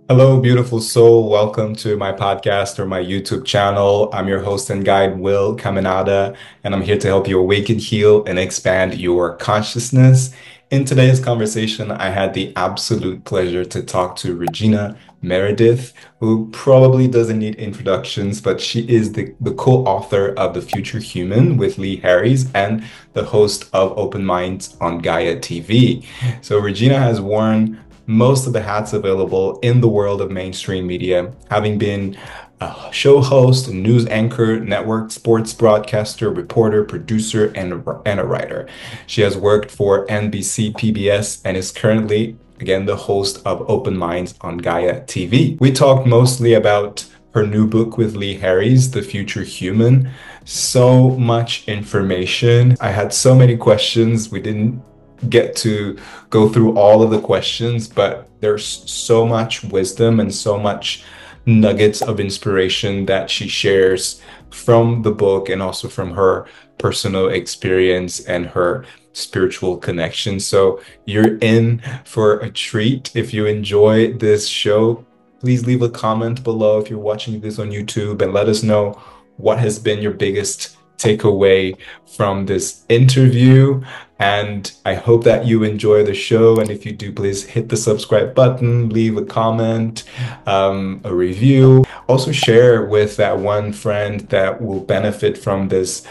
Hello, beautiful soul. Welcome to my podcast or my YouTube channel. I'm your host and guide, Will Caminada, and I'm here to help you awaken, heal, and expand your consciousness. In today's conversation, I had the absolute pleasure to talk to Regina Meredith, who probably doesn't need introductions, but she is the co-author of The Future Human with Lee Harris and the host of Open Minds on Gaia TV. So Regina has worn most of the hats available in the world of mainstream media, having been a show host, a news anchor, network sports broadcaster, reporter, producer, and a writer. She has worked for NBC, PBS, and is currently, again, the host of Open Minds on Gaia TV. We talked mostly about her new book with Lee Harris, The Future Human. So much information. I had so many questions. We didn't get to go through all of the questions, but there's so much wisdom and so much nuggets of inspiration that she shares from the book and also from her personal experience and her spiritual connection. So you're in for a treat. If you enjoy this show, please leave a comment below if you're watching this on YouTube and let us know what has been your biggest takeaway from this interview. And I hope that you enjoy the show. And if you do, please hit the subscribe button, leave a comment, a review. Also share with that one friend that will benefit from this,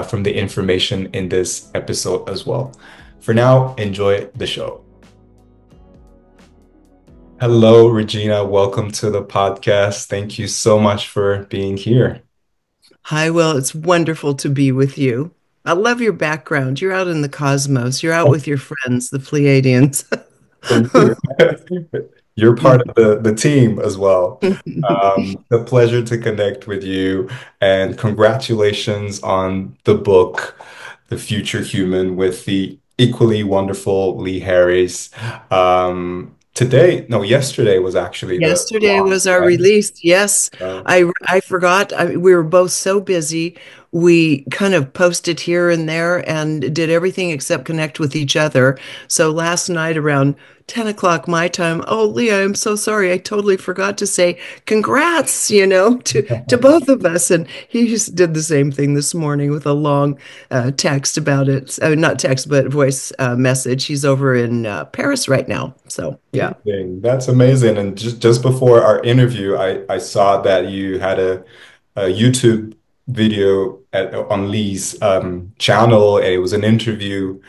from the information in this episode as well. For now, enjoy the show. Hello, Regina. Welcome to the podcast. Thank you so much for being here. Hi, Will. It's wonderful to be with you. I love your background. You're out in the cosmos. You're out with your friends, the Pleiadians. Thank you. You're part of the team as well. A pleasure to connect with you, and congratulations on the book, The Future Human, with the equally wonderful Lee Harris. Yesterday was actually the Yesterday launch, was our right? release. Yes, Uh, I forgot. We were both so busy. We kind of posted here and there and did everything except connect with each other. So last night around 10 o'clock my time, oh, Leah, I'm so sorry. I totally forgot to say congrats, to both of us. And he just did the same thing this morning with a long text about it. Not text, but voice message. He's over in Paris right now. So, yeah. Amazing. That's amazing. And just before our interview, I saw that you had a YouTube video on Lee's channel, and it was an interview,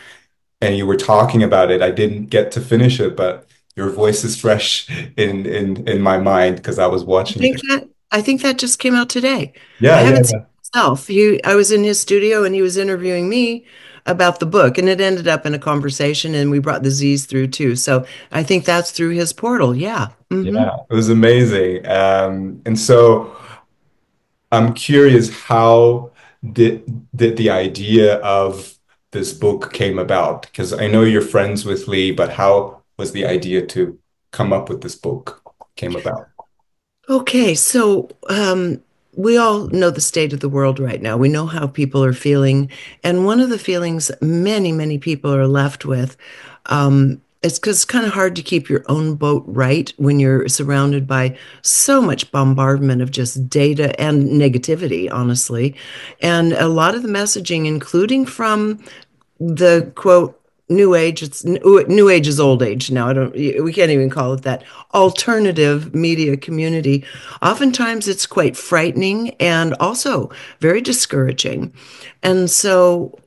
and you were talking about it. I didn't get to finish it, but your voice is fresh in my mind because I was I watching think it. that I think that just came out today. I Yeah, haven't seen yeah, it myself. I was in his studio and he was interviewing me about the book, and it ended up in a conversation, and we brought the Z's through too. So I think that's through his portal. Yeah. yeah. It was amazing. And so I'm curious, how did the idea of this book came about? Because I know you're friends with Lee, but how was the idea to come up with this book came about? Okay, so we all know the state of the world right now. We know how people are feeling, and one of the feelings many people are left with, it's because it's kind of hard to keep your own boat right when you're surrounded by so much bombardment of just data and negativity, honestly. And a lot of the messaging, including from the quote new age, it's new age is old age now. I don't We can't even call it that. Alternative media community, oftentimes it's quite frightening and also very discouraging. And so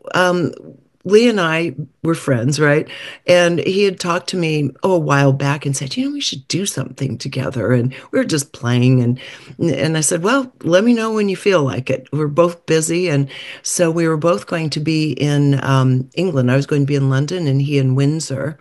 Lee and I were friends, right? And he had talked to me a while back and said, we should do something together. And we were just playing, and I said, well, let me know when you feel like it. We're both busy, and so we were both going to be in England. I was going to be in London, and he in Windsor.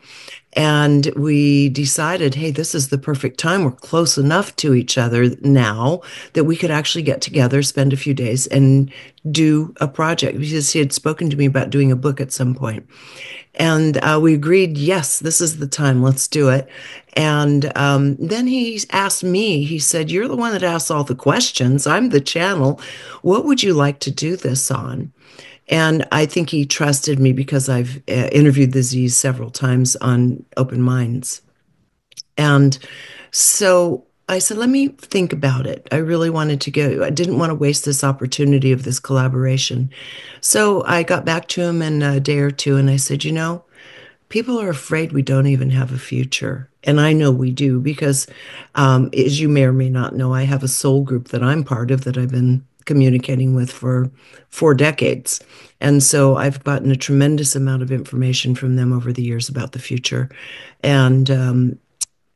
And we decided, hey, this is the perfect time. We're close enough to each other now that we could actually get together, spend a few days, and do a project, because he had spoken to me about doing a book at some point. And we agreed, yes, this is the time. Let's do it. And then he asked me, he said, you're the one that asks all the questions. I'm the channel. What would you like to do this on? And I think he trusted me because I've interviewed the Z's several times on Open Minds. And So I said, let me think about it. I really wanted to go. I didn't want to waste this opportunity of this collaboration. So I got back to him in a day or two and I said, people are afraid we don't even have a future. And I know we do because, as you may or may not know, I have a soul group that I'm part of that I've been communicating with for 4 decades. And so I've gotten a tremendous amount of information from them over the years about the future. And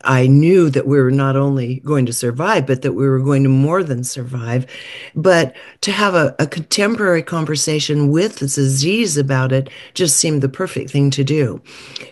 I knew that we were not only going to survive, but that we were going to more than survive. But to have a contemporary conversation with Aziz about it just seemed the perfect thing to do.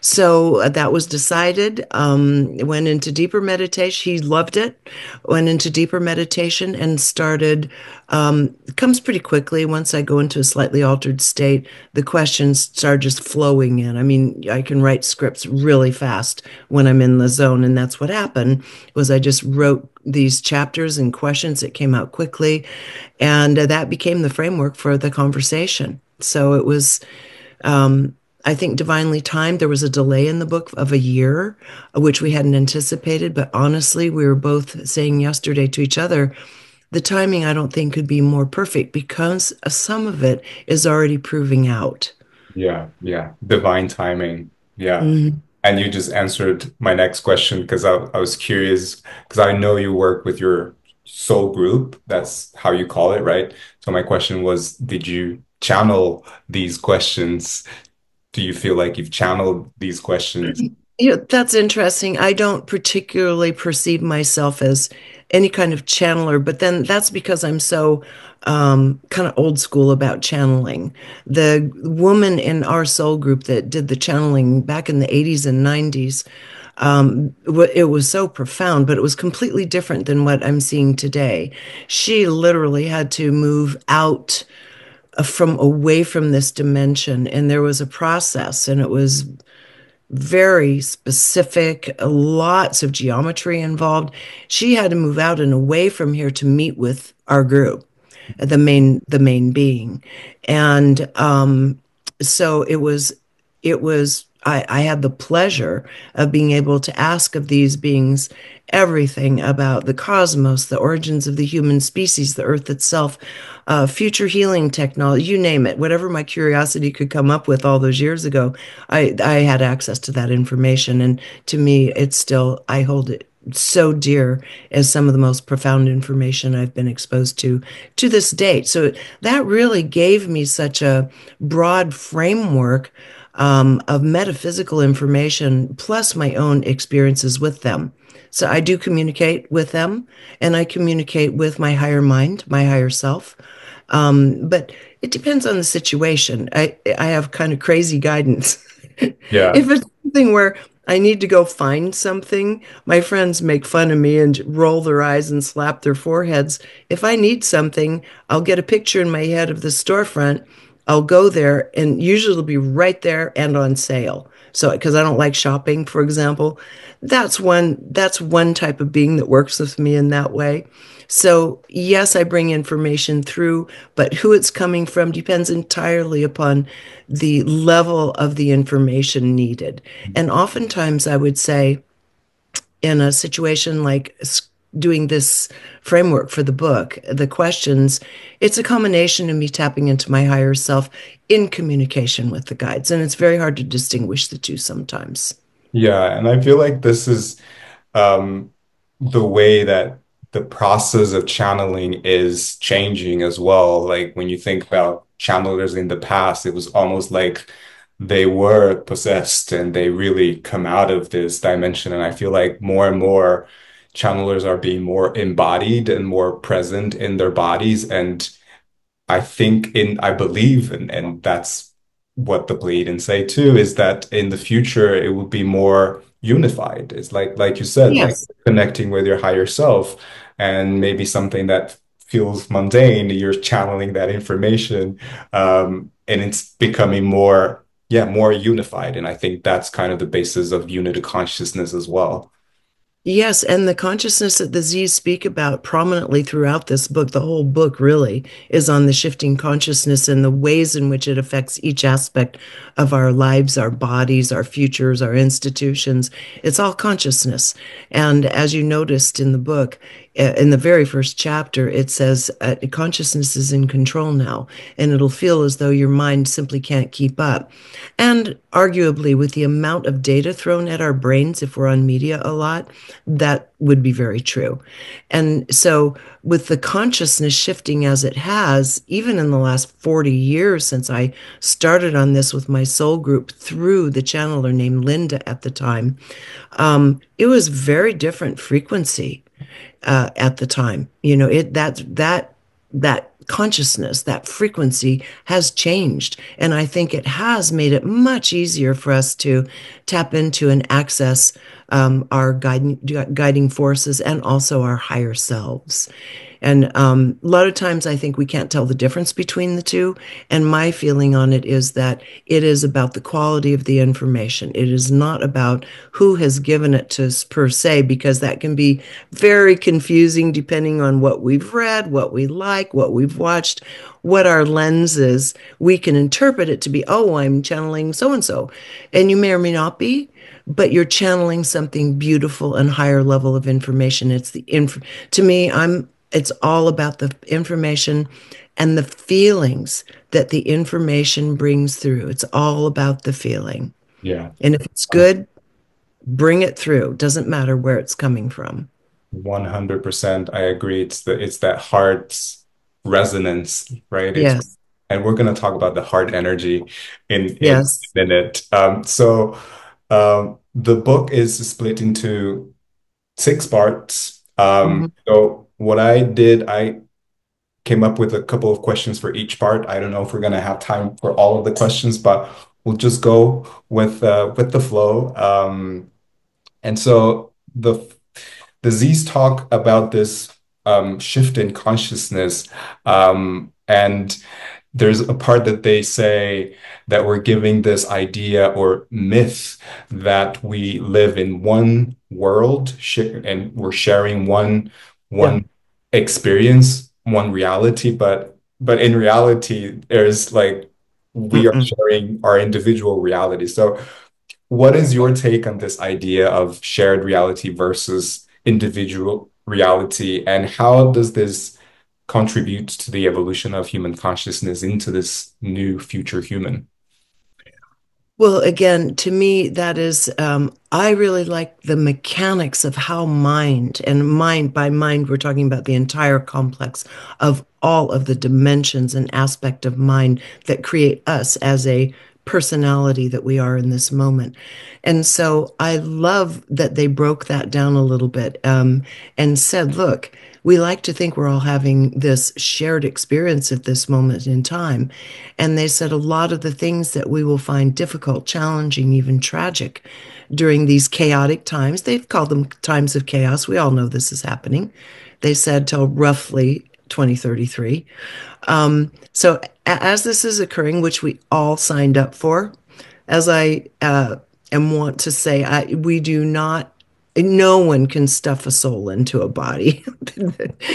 So that was decided. Went into deeper meditation. He loved it. Went into deeper meditation and started. It comes pretty quickly. Once I go into a slightly altered state, the questions start just flowing in. I mean, I can write scripts really fast when I'm in the zone, and that's what happened. Was I just wrote these chapters and questions that came out quickly, and that became the framework for the conversation. So it was I think divinely timed. There was a delay in the book of a year, which we hadn't anticipated. But honestly, we were both saying yesterday to each other, the timing I don't think could be more perfect because some of it is already proving out. Yeah, yeah. Divine timing. Yeah. Mhm. And you just answered my next question because I was curious because I know you work with your soul group. That's how you call it, right? So my question was, did you channel these questions? Do you feel like you've channeled these questions? That's interesting. I don't particularly perceive myself as any kind of channeler, but then that's because I'm so kind of old school about channeling. The woman in our soul group that did the channeling back in the 80s and 90s, it was so profound, but it was completely different than what I'm seeing today. She literally had to move out from away from this dimension, and there was a process, and it was very specific, lots of geometry involved. She had to move out and away from here to meet with our group, the main being. And so I had the pleasure of being able to ask of these beings everything about the cosmos, the origins of the human species, the earth itself, future healing technology, you name it, whatever my curiosity could come up with all those years ago, I had access to that information. And to me, it's still, I hold it so dear as some of the most profound information I've been exposed to this date. So that really gave me such a broad framework of metaphysical information plus my own experiences with them. So I do communicate with them and I communicate with my higher mind, my higher self. But it depends on the situation. I have kind of crazy guidance. Yeah. If it's something where I need to go find something, my friends make fun of me and roll their eyes and slap their foreheads. If I need something, I'll get a picture in my head of the storefront. I'll go there, and usually it'll be right there and on sale. So, because I don't like shopping, for example, that's one type of being that works with me in that way. So, yes, I bring information through, but who it's coming from depends entirely upon the level of the information needed. And oftentimes, I would say, in a situation like doing this framework for the book, the questions, it's a combination of me tapping into my higher self in communication with the guides. And it's very hard to distinguish the two sometimes. Yeah. And I feel like this is um, the way that the process of channeling is changing as well. Like when you think about channelers in the past, it was almost like they were possessed and they really come out of this dimension. And I feel like more and more channelers are being more embodied and more present in their bodies. And I believe, and that's what the Pleiadians say too, is that in the future it will be more unified. It's like you said, like Yes. connecting with your higher self and maybe something that feels mundane, you're channeling that information, and it's becoming more, yeah, more unified. And I think that's kind of the basis of unity consciousness as well. Yes, and the consciousness that the Z's speak about prominently throughout this book, the whole book really is on the shifting consciousness and the ways in which it affects each aspect of our lives, our bodies, our futures, our institutions. It's all consciousness. And as you noticed in the book, in the very first chapter, it says consciousness is in control now, and it'll feel as though your mind simply can't keep up. And arguably, with the amount of data thrown at our brains, if we're on media a lot, that would be very true. And so, with the consciousness shifting as it has, even in the last 40 years since I started on this with my soul group through the channeler named Linda at the time, it was very different frequency at the time. You know, that consciousness, that frequency has changed. And I think it has made it much easier for us to tap into and access our guiding forces and also our higher selves. And a lot of times I think we can't tell the difference between the two. And my feeling on it is that it is about the quality of the information. It is not about who has given it to us per se, because that can be very confusing depending on what we've read, what we like, what we've watched, what our lens is. We can interpret it to be, oh, I'm channeling so and so. And you may or may not be, but you're channeling something beautiful and higher level of information. To me, it's all about the information and the feelings that the information brings through. It's all about the feeling. Yeah. And if it's good, bring it through. Doesn't matter where it's coming from. 100%. I agree. It's that heart's resonance, right? Yes. And we're going to talk about the heart energy in Yes. a minute. The book is split into 6 parts. Mhm. So what I did, I came up with a couple of questions for each part. I don't know if we're going to have time for all of the questions, but we'll just go with the flow. And so the Z's talk about this shift in consciousness, and there's a part that they say that we're giving this idea or myth that we live in one world and we're sharing Yeah. one experience, one reality, but in reality, there's like we are Mm-mm. sharing our individual reality. So what is your take on this idea of shared reality versus individual reality, and how does this contribute to the evolution of human consciousness into this new future human? Well, again, to me, that is, I really like the mechanics of how mind, and mind by mind, we're talking about the entire complex of all of the dimensions and aspect of mind that create us as a personality that we are in this moment. And so I love that they broke that down a little bit and said, look, we like to think we're all having this shared experience at this moment in time. And they said a lot of the things that we will find difficult, challenging, even tragic during these chaotic times, they've called them times of chaos. We all know this is happening. They said till roughly 2033. So as this is occurring, which we all signed up for, as I am want to say, we do not, no one can stuff a soul into a body.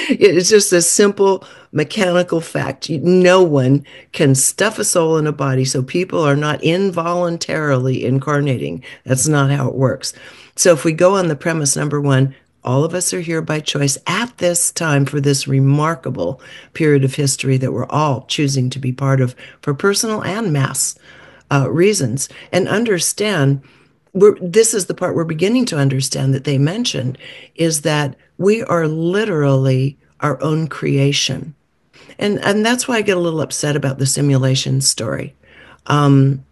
It's just a simple mechanical fact. No one can stuff a soul in a body, so people are not involuntarily incarnating. That's not how it works. So if we go on the premise number one, all of us are here by choice at this time for this remarkable period of history that we're all choosing to be part of for personal and mass reasons. And understand, this is the part we're beginning to understand that they mentioned, is that we are literally our own creation. And that's why I get a little upset about the simulation story. And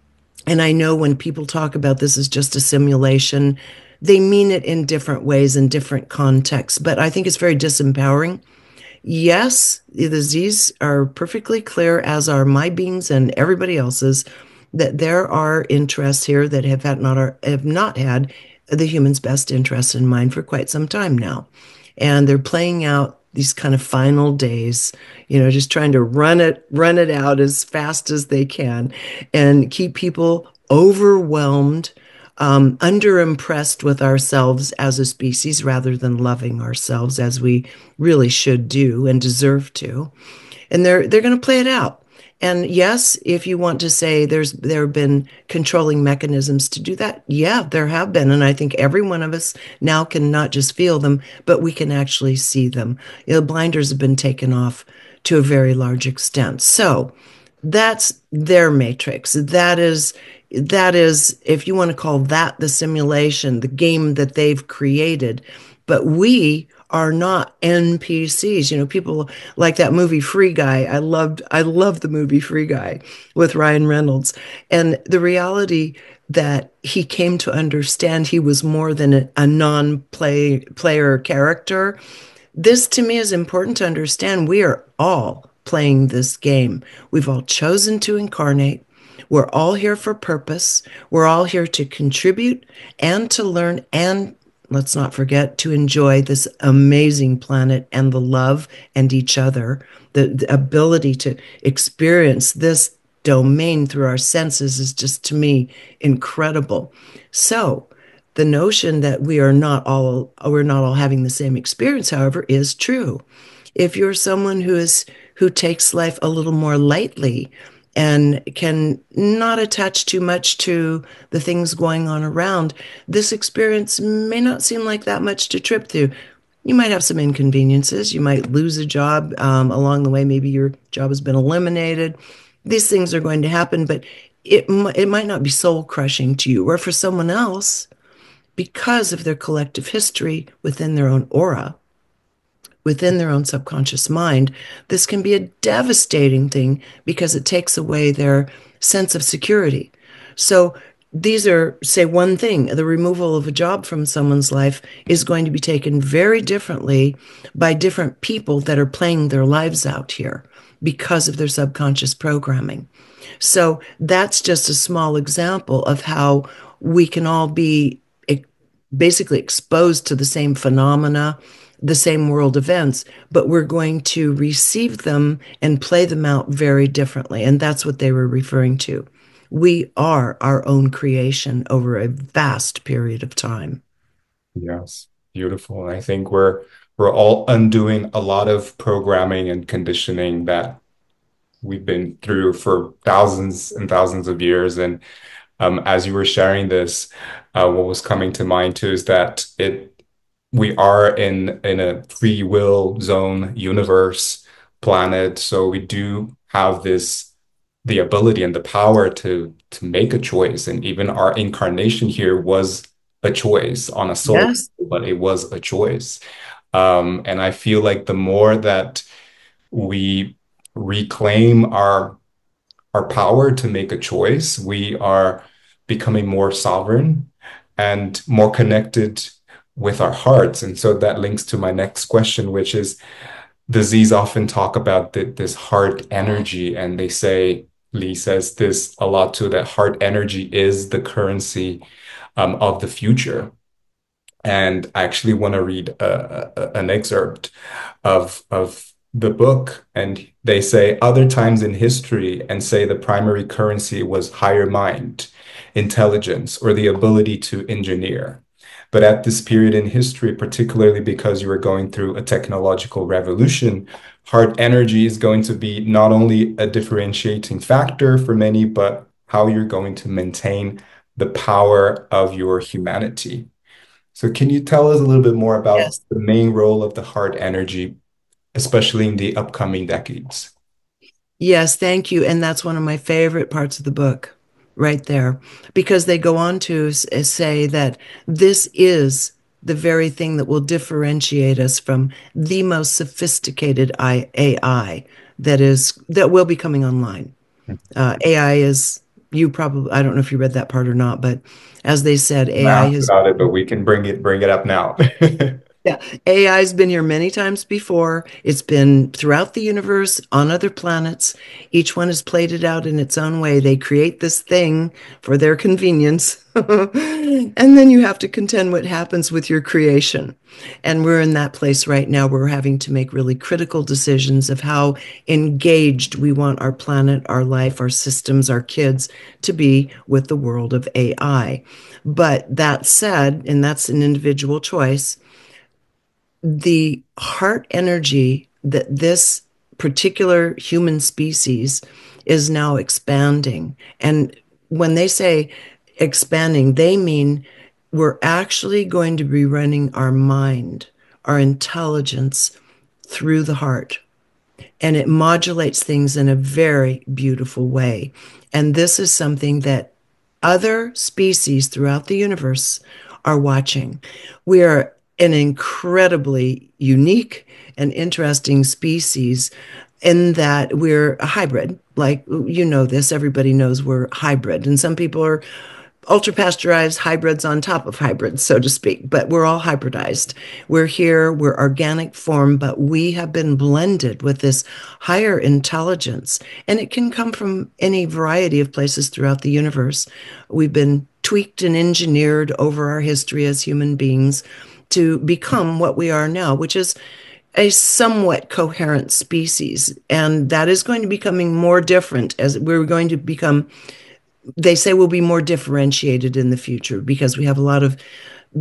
I know when people talk about this as just a simulation, they mean it in different ways in different contexts, but I think it's very disempowering. Yes, the Z's are perfectly clear, as are my beings and everybody else's, that there are interests here that have not had the human's best interest in mind for quite some time now. And they're playing out these kind of final days, just trying to run it out as fast as they can and keep people overwhelmed, underimpressed with ourselves as a species rather than loving ourselves as we really should do and deserve to. And they're going to play it out. And yes, if you want to say there have been controlling mechanisms to do that, yeah, there have been. And I think every one of us now can not just feel them, but we can actually see them. You know, blinders have been taken off to a very large extent. So that's their matrix. That is, if you want to call that the simulation, the game that they've created. But we are not NPCs. You know, people like that movie Free Guy. I loved the movie Free Guy with Ryan Reynolds. And the reality that he came to understand he was more than a non-player character. This to me is important to understand. We are all playing this game. We've all chosen to incarnate. We're all here for purpose. We're all here to contribute and to learn, and let's not forget to enjoy this amazing planet and the love and each other. The ability to experience this domain through our senses is just, to me, incredible. So, the notion that we're not all having the same experience, however, is true. If you're someone who takes life a little more lightly and can not attach too much to the things going on around, this experience may not seem like that much to trip through. You might have some inconveniences. You might lose a job along the way. Maybe your job has been eliminated. These things are going to happen, but it might not be soul crushing to you. Or for someone else, because of their collective history within their own aura, within their own subconscious mind, this can be a devastating thing because it takes away their sense of security. So these are, say, one thing, the removal of a job from someone's life is going to be taken very differently by different people that are playing their lives out here because of their subconscious programming. So that's just a small example of how we can all be basically exposed to the same phenomena, the same world events, but we're going to receive them and play them out very differently. And that's what they were referring to. We are our own creation over a vast period of time. Yes, beautiful. And I think we're all undoing a lot of programming and conditioning that we've been through for thousands and thousands of years. And as you were sharing this, what was coming to mind too is that it we are in a free will zone universe planet, so we do have this the ability and the power to make a choice. And even our incarnation here was a choice on a soul, Yes. but it was a choice. And I feel like the more that we reclaim our power to make a choice, we are becoming more sovereign and more connected with our hearts. And so that links to my next question, which is, disease often talk about this heart energy, and they say, Lee says this a lot too, that heart energy is the currency of the future. And I actually want to read an excerpt of the book. And they say other times in history and say the primary currency was higher mind, intelligence, or the ability to engineer. But at this period in history, particularly because you are going through a technological revolution, heart energy is going to be not only a differentiating factor for many, but how you're going to maintain the power of your humanity. So can you tell us a little bit more about Yes. the main role of the heart energy, especially in the upcoming decades? Yes, thank you. And that's one of my favorite parts of the book, right there, because they go on to say that this is the very thing that will differentiate us from the most sophisticated AI that will be coming online. AI is, you probably, I don't know if you read that part or not, but as they said, AI Math has, about it, but we can bring it up now. Yeah, AI's been here many times before. It's been throughout the universe, on other planets. Each one has played it out in its own way. They create this thing for their convenience. And then you have to contend what happens with your creation. And we're in that place right now where we're having to make really critical decisions of how engaged we want our planet, our life, our systems, our kids to be with the world of AI. But that said, and that's an individual choice, the heart energy that this particular human species is now expanding. And when they say expanding, they mean we're actually going to be running our mind, our intelligence through the heart, and it modulates things in a very beautiful way. And this is something that other species throughout the universe are watching. We are an incredibly unique and interesting species in that we're a hybrid. Like, you know, this, everybody knows we're hybrid. And some people are ultra pasteurized hybrids on top of hybrids, so to speak, but we're all hybridized. We're here, we're organic form, but we have been blended with this higher intelligence, and it can come from any variety of places throughout the universe. We've been tweaked and engineered over our history as human beings to become what we are now, which is a somewhat coherent species. And that is going to be becoming more different as we're going to become, they say we'll be more differentiated in the future because we have a lot of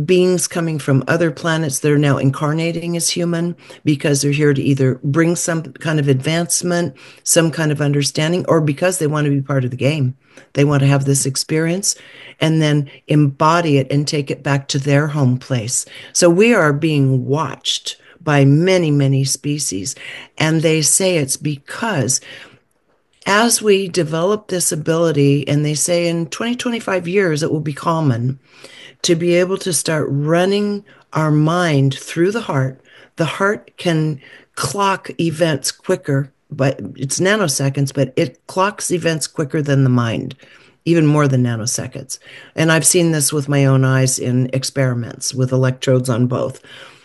beings coming from other planets that are now incarnating as human because they're here to either bring some kind of advancement, some kind of understanding, or because they want to be part of the game. They want to have this experience and then embody it and take it back to their home place. So we are being watched by many, many species. And they say it's because as we develop this ability, and they say in 20, 25 years, it will be common to be able to start running our mind through the heart. The heart can clock events quicker, but it's nanoseconds, but it clocks events quicker than the mind, even more than nanoseconds. And I've seen this with my own eyes in experiments with electrodes on both.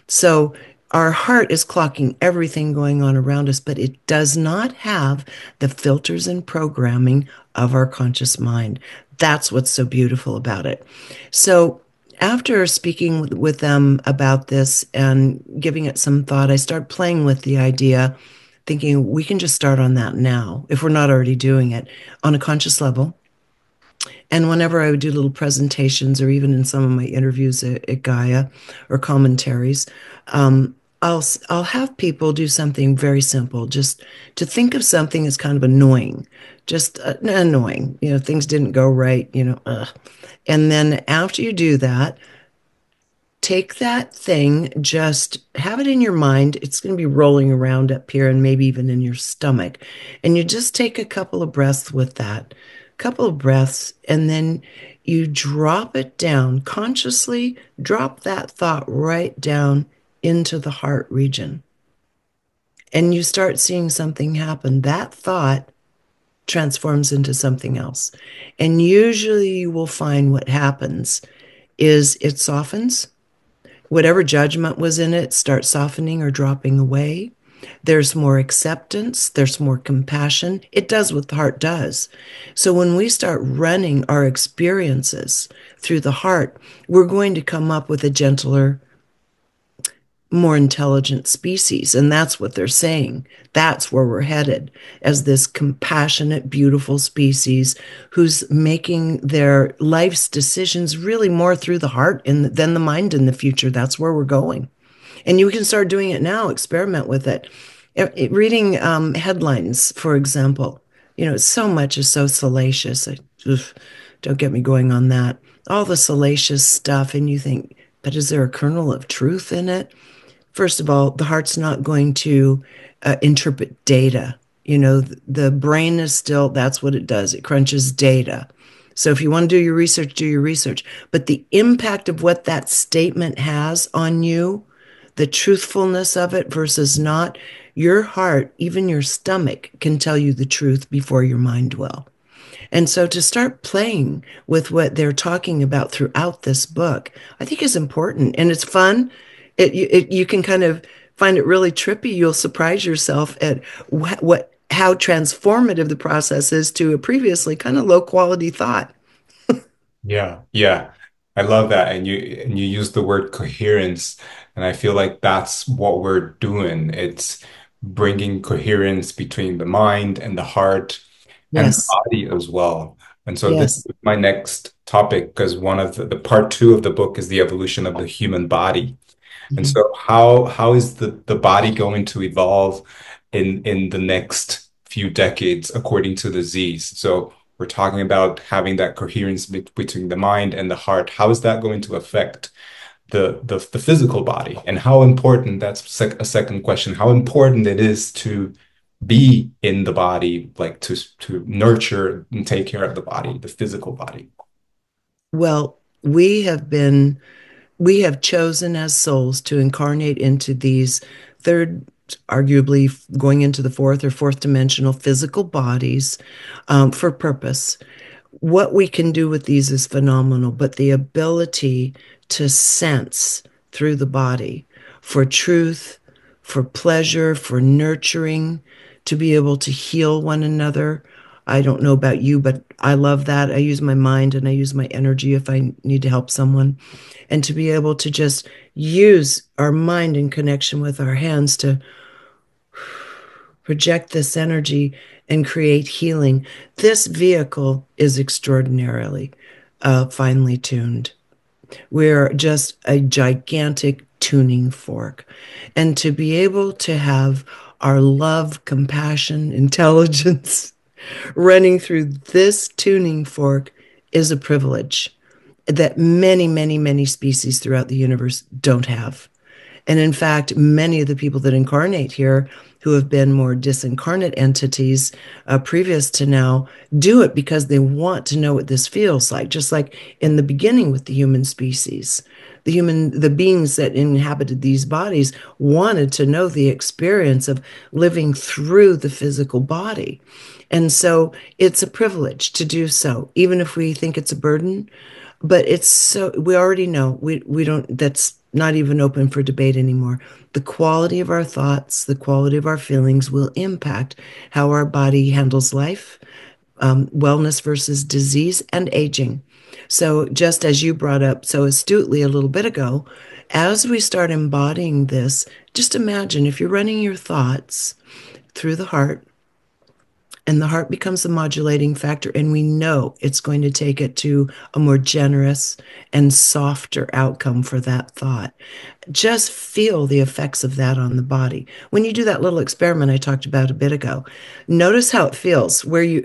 So our heart is clocking everything going on around us, but it does not have the filters and programming of our conscious mind. That's what's so beautiful about it. So after speaking with them about this and giving it some thought, I started playing with the idea, thinking we can just start on that now, if we're not already doing it, on a conscious level. And whenever I would do little presentations or even in some of my interviews at Gaia or commentaries, I'll have people do something very simple, just to think of something as kind of annoying, just annoying. You know, things didn't go right. You know, and then after you do that, take that thing, just have it in your mind. It's going to be rolling around up here and maybe even in your stomach. And you just take a couple of breaths with that, couple of breaths, and then you drop it down, consciously drop that thought right down into the heart region. And you start seeing something happen. That thought transforms into something else. And usually you will find what happens is it softens. Whatever judgment was in it starts softening or dropping away. There's more acceptance. There's more compassion. It does what the heart does. So when we start running our experiences through the heart, we're going to come up with a gentler, more intelligent species. And that's what they're saying. That's where we're headed as this compassionate, beautiful species who's making their life's decisions really more through the heart than the mind in the future. That's where we're going. And you can start doing it now, experiment with it. Reading headlines, for example, you know, so much is so salacious. Don't get me going on that. All the salacious stuff, and you think, but is there a kernel of truth in it? First of all, the heart's not going to interpret data. You know, the brain is still, that's what it does. It crunches data. So if you want to do your research, do your research. But the impact of what that statement has on you, the truthfulness of it versus not, your heart, even your stomach, can tell you the truth before your mind will. And so to start playing with what they're talking about throughout this book, I think is important. And it's fun. You can kind of find it really trippy. You'll surprise yourself at how transformative the process is to a previously kind of low quality thought. Yeah, yeah. I love that. And you use the word coherence, and I feel like that's what we're doing. It's bringing coherence between the mind and the heart and the Yes, body as well. And so this yes. is my next topic because one of the part two of the book is the evolution of the human body. And Mhm. so how is the body going to evolve in the next few decades according to the Z's? So we're talking about having that coherence between the mind and the heart. How is that going to affect the physical body? And how important, that's a second question, how important it is to be in the body, like to nurture and take care of the body, the physical body. Well, we have chosen as souls to incarnate into these third, arguably going into the fourth dimensional physical bodies for purpose. What we can do with these is phenomenal, but the ability to sense through the body for truth, for pleasure, for nurturing, to be able to heal one another. I don't know about you, but I love that. I use my mind and I use my energy if I need to help someone. And to be able to just use our mind in connection with our hands to project this energy and create healing. This vehicle is extraordinarily finely tuned. We're just a gigantic tuning fork. And to be able to have our love, compassion, intelligence running through this tuning fork is a privilege that many, many, many species throughout the universe don't have. And in fact, many of the people that incarnate here who have been more disincarnate entities previous to now do it because they want to know what this feels like, just like in the beginning with the human species. The beings that inhabited these bodies wanted to know the experience of living through the physical body. And so it's a privilege to do so, even if we think it's a burden. But it's so we already know we don't that's not even open for debate anymore. The quality of our thoughts, the quality of our feelings will impact how our body handles life, wellness versus disease, and aging. So, just as you brought up so astutely a little bit ago, as we start embodying this, just imagine if you're running your thoughts through the heart, and the heart becomes the modulating factor, and we know it's going to take it to a more generous and softer outcome for that thought. Just feel the effects of that on the body. When you do that little experiment I talked about a bit ago, notice how it feels,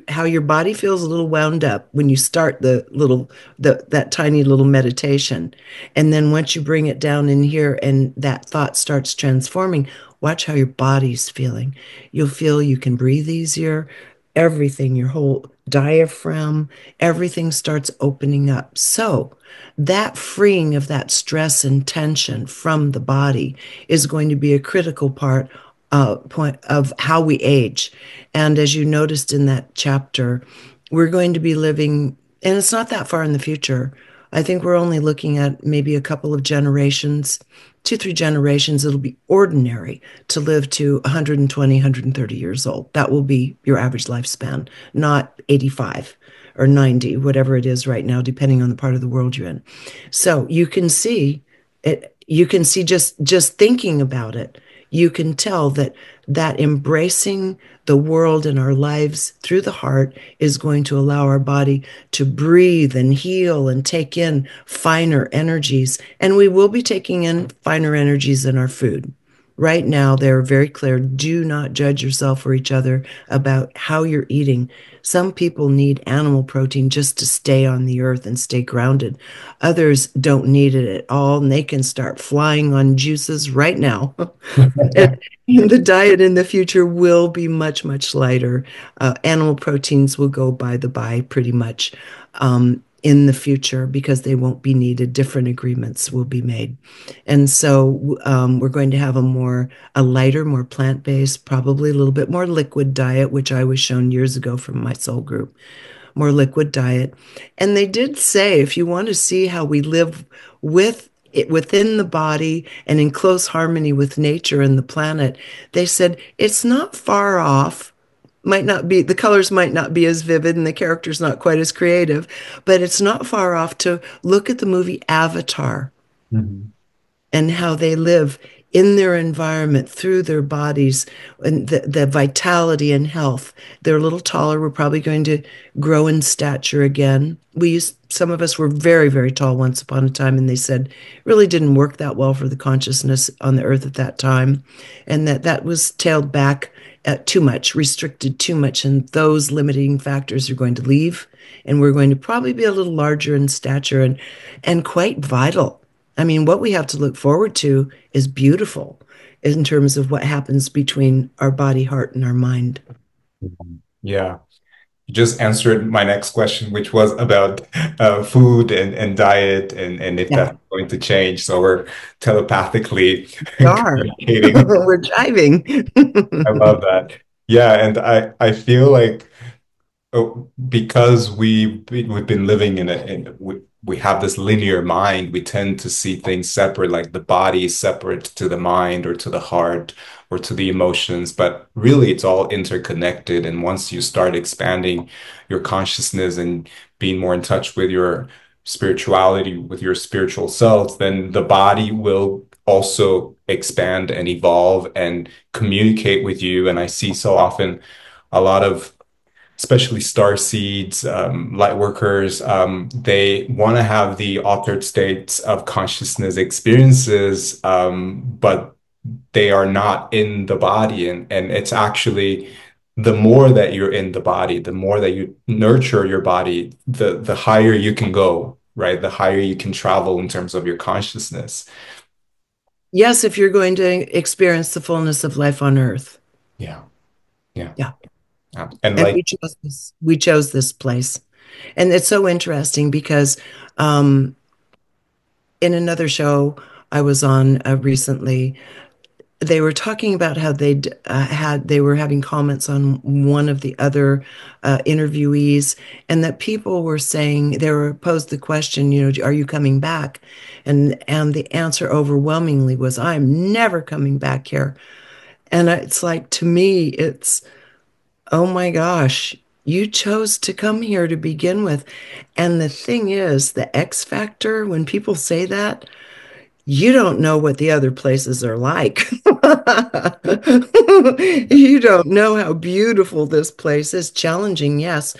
how your body feels a little wound up when you start that tiny little meditation. And then once you bring it down in here and that thought starts transforming, watch how your body's feeling. You'll feel you can breathe easier. Everything, your whole diaphragm, everything starts opening up. So, that freeing of that stress and tension from the body is going to be a critical point of how we age. And as you noticed in that chapter, we're going to be living, and it's not that far in the future. I think we're only looking at maybe a couple of generations, two, three generations. It'll be ordinary to live to 120, 130 years old. That will be your average lifespan, not 85 or 90, whatever it is right now, depending on the part of the world you're in. So you can see it, you can see just thinking about it, you can tell that embracing the world and our lives through the heart is going to allow our body to breathe and heal and take in finer energies. And we will be taking in finer energies in our food. Right now, they're very clear. Do not judge yourself or each other about how you're eating. Some people need animal protein just to stay on the earth and stay grounded. Others don't need it at all, and they can start flying on juices right now. And the diet in the future will be much, much lighter. Animal proteins will go by the by pretty much in the future because they won't be needed. Different agreements will be made. And so we're going to have a lighter, more plant-based, probably a little bit more liquid diet, which I was shown years ago from my soul group, more liquid diet. And they did say, if you want to see how we live with within the body and in close harmony with nature and the planet, they said it's not far off. Might not be, the colors might not be as vivid and the characters not quite as creative, but it's not far off to look at the movie Avatar Mhm. and how they live in their environment through their bodies and the vitality and health. They're a little taller. We're probably going to grow in stature again. Some of us were very, very tall once upon a time, and they said it really didn't work that well for the consciousness on the earth at that time, and that was tailed back too much, restricted too much, and those limiting factors are going to leave, and we're going to probably be a little larger in stature and quite vital. I mean, what we have to look forward to is beautiful in terms of what happens between our body, heart, and our mind. Yeah. You just answered my next question, which was about food and diet and if Yeah, that's going to change. So we're telepathically we are. communicating. We're jiving. I love that. Yeah, and I feel like because we've been living in we have this linear mind, we tend to see things separate, like the body is separate to the mind or to the heart or to the emotions, but really it's all interconnected. And once you start expanding your consciousness and being more in touch with your spirituality, with your spiritual self, then the body will also expand and evolve and communicate with you. And I see so often a lot of especially star seeds, light workers, they want to have the altered states of consciousness experiences, but they are not in the body. And it's actually the more that you're in the body, the more that you nurture your body, the higher you can go, right? The higher you can travel in terms of your consciousness. Yes, if you're going to experience the fullness of life on earth. Yeah. Yeah. Yeah. And And like, we chose this place. And it's so interesting because um, in another show I was on recently, they were talking about how they were having comments on one of the other interviewees, and that people were saying they were posed the question, are you coming back? And the answer overwhelmingly was, I'm never coming back here. And it's like, to me, it's, oh my gosh, you chose to come here to begin with. And the thing is, the X factor, when people say that, you don't know what the other places are like. You don't know how beautiful this place is. Challenging, yes.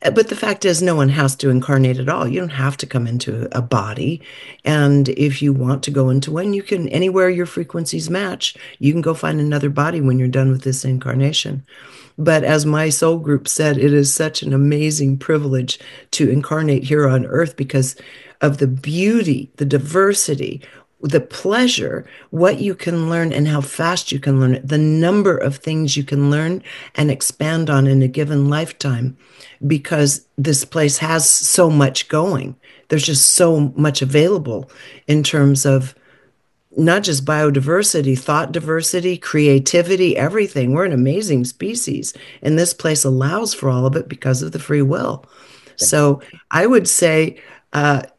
But the fact is, no one has to incarnate at all. You don't have to come into a body. And if you want to go into one, you can, anywhere your frequencies match, you can go find another body when you're done with this incarnation. But as my soul group said, it is such an amazing privilege to incarnate here on earth because of the beauty, the diversity, the pleasure, what you can learn and how fast you can learn it, the number of things you can learn and expand on in a given lifetime, because this place has so much going. There's just so much available in terms of not just biodiversity, thought diversity, creativity, everything. We're an amazing species, and this place allows for all of it because of the free will. So I would say,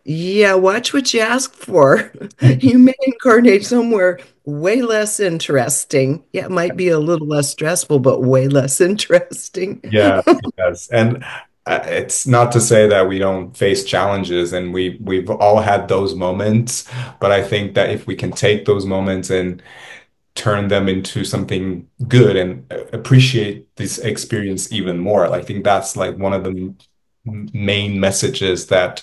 yeah, watch what you ask for. You may incarnate somewhere way less interesting. Yeah, it might be a little less stressful, but way less interesting. yeah, yes. And it's not to say that we don't face challenges and we've all had those moments, but I think that if we can take those moments and turn them into something good and appreciate this experience even more, I think that's like one of the main messages that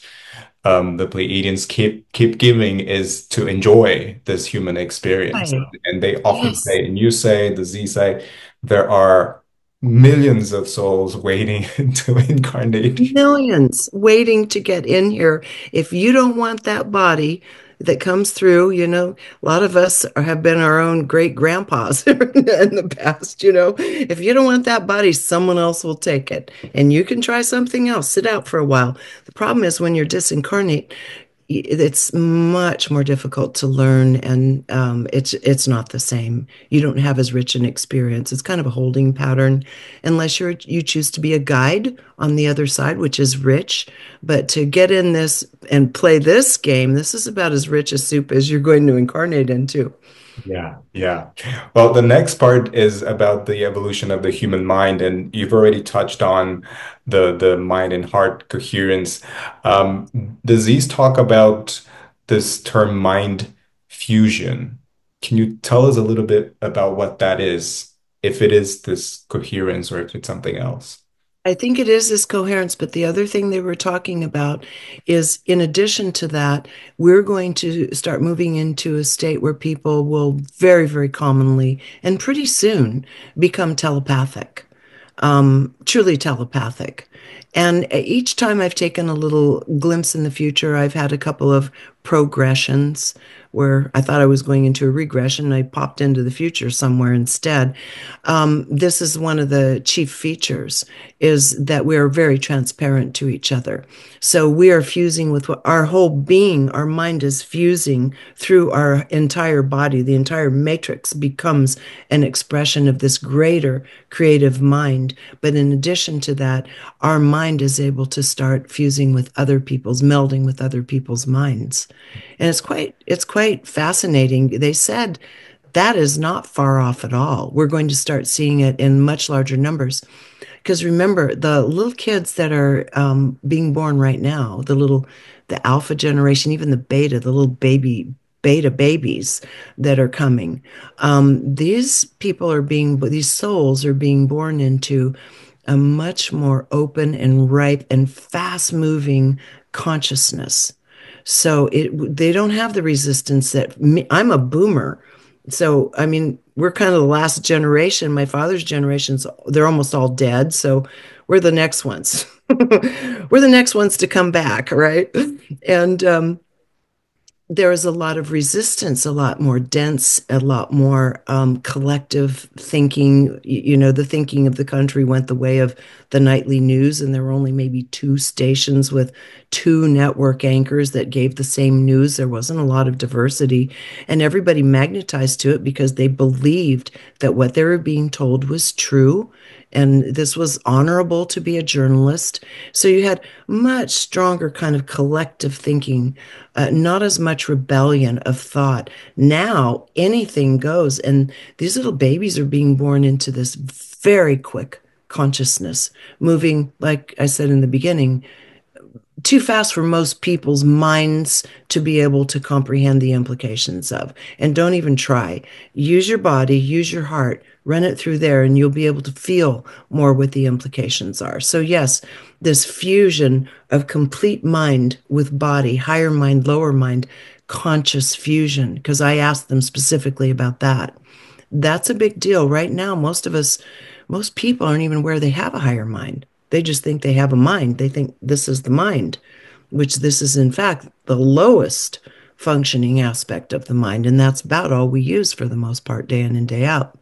the Pleiadians keep giving is to enjoy this human experience. Right. And they often Yes. say, and you say, the Z say, there are millions of souls waiting to incarnate. Millions waiting to get in here. If you don't want that body that comes through, a lot of us have been our own great grandpas in the past, If you don't want that body, someone else will take it. And you can try something else, sit out for a while. The problem is when you're disincarnate, it's much more difficult to learn, and it's not the same. You don't have as rich an experience. It's kind of a holding pattern, unless you choose to be a guide on the other side, which is rich. But to get in this and play this game, this is about as rich a soup as you're going to incarnate into. Yeah, yeah. Well, the next part is about the evolution of the human mind, and you've already touched on the mind and heart coherence. Does these talk about this term mind fusion? Can you tell us a little bit about what that is, if it is this coherence or if it's something else? I think it is this coherence, but the other thing they were talking about is, in addition to that, we're going to start moving into a state where people will very, very commonly and pretty soon become telepathic, truly telepathic. And each time I've taken a little glimpse in the future, I've had a couple of progressions where I thought I was going into a regression. I popped into the future somewhere instead. This is one of the chief features, is that we are very transparent to each other. So we are fusing with what our whole being, our mind is fusing through our entire body. The entire matrix becomes an expression of this greater creative mind. But in addition to that, our mind is able to start fusing with other people's, melding with other people's minds. And it's quite fascinating. They said that is not far off at all. We're going to start seeing it in much larger numbers. Because remember, the little kids that are being born right now, the alpha generation, even the beta, the little beta babies that are coming, these souls are being born into a much more open and ripe and fast moving consciousness. So they don't have the resistance that I'm a boomer. So, I mean, we're kind of the last generation. My father's generations, they're almost all dead. So we're the next ones. We're the next ones to come back, right? And there is a lot of resistance, a lot more dense, a lot more collective thinking. The thinking of the country went the way of the nightly news, and there were only maybe two stations with two network anchors that gave the same news. There wasn't a lot of diversity, and everybody magnetized to it because they believed that what they were being told was true. And this was honorable to be a journalist. So you had much stronger kind of collective thinking, not as much rebellion of thought. Now anything goes. And these little babies are being born into this very quick consciousness, moving, like I said in the beginning, too fast for most people's minds to be able to comprehend the implications of. And don't even try. Use your body, use your heart, run it through there, and you'll be able to feel more what the implications are. So, yes, this fusion of complete mind with body, higher mind, lower mind, conscious fusion, because I asked them specifically about that. That's a big deal. Right now, most people aren't even aware they have a higher mind. They just think they have a mind. They think this is the mind, which this is, in fact, the lowest functioning aspect of the mind. And that's about all we use for the most part, day in and day out.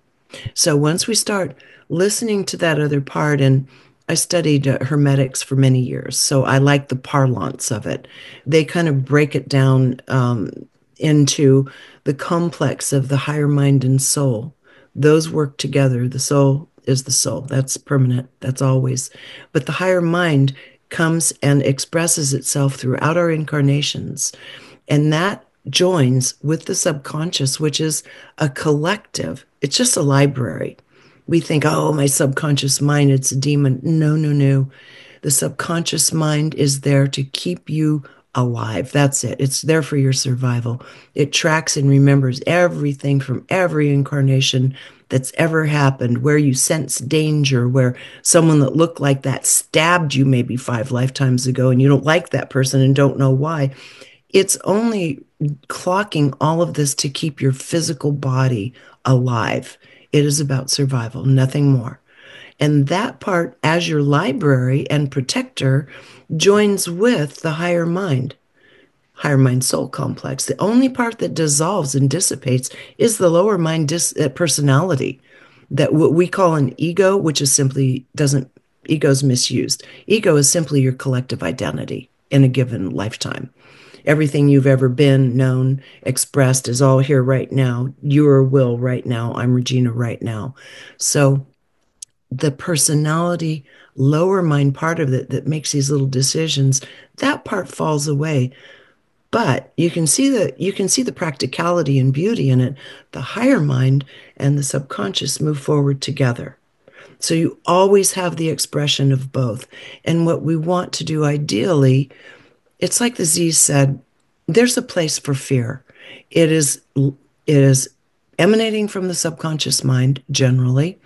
So once we start listening to that other part, and I studied Hermetics for many years, so I like the parlance of it. They kind of break it down into the complex of the higher mind and soul. Those work together. The soul is the soul. That's permanent. That's always. But the higher mind comes and expresses itself throughout our incarnations. And that joins with the subconscious, which is a collective. It's just a library. We think, oh, my subconscious mind, it's a demon. No, no, no. The subconscious mind is there to keep you alive. That's it. It's there for your survival. It tracks and remembers everything from every incarnation that's ever happened, where you sense danger, where someone that looked like that stabbed you maybe 5 lifetimes ago, and you don't like that person and don't know why. It's only clocking all of this to keep your physical body alive. It is about survival, nothing more. And that part, as your library and protector, joins with the higher mind soul complex. The only part that dissolves and dissipates is the lower mind personality, that what we call an ego, which is simply doesn't, ego's misused. Ego is simply your collective identity in a given lifetime. Everything you've ever been, known, expressed is all here right now. Your will right now. I'm Regina right now. So the personality, lower mind part of it that makes these little decisions, that part falls away. But you can see the practicality and beauty in it. The higher mind and the subconscious move forward together. So you always have the expression of both. And what we want to do ideally, it's like the Z said, there's a place for fear. It is emanating from the subconscious mind generally.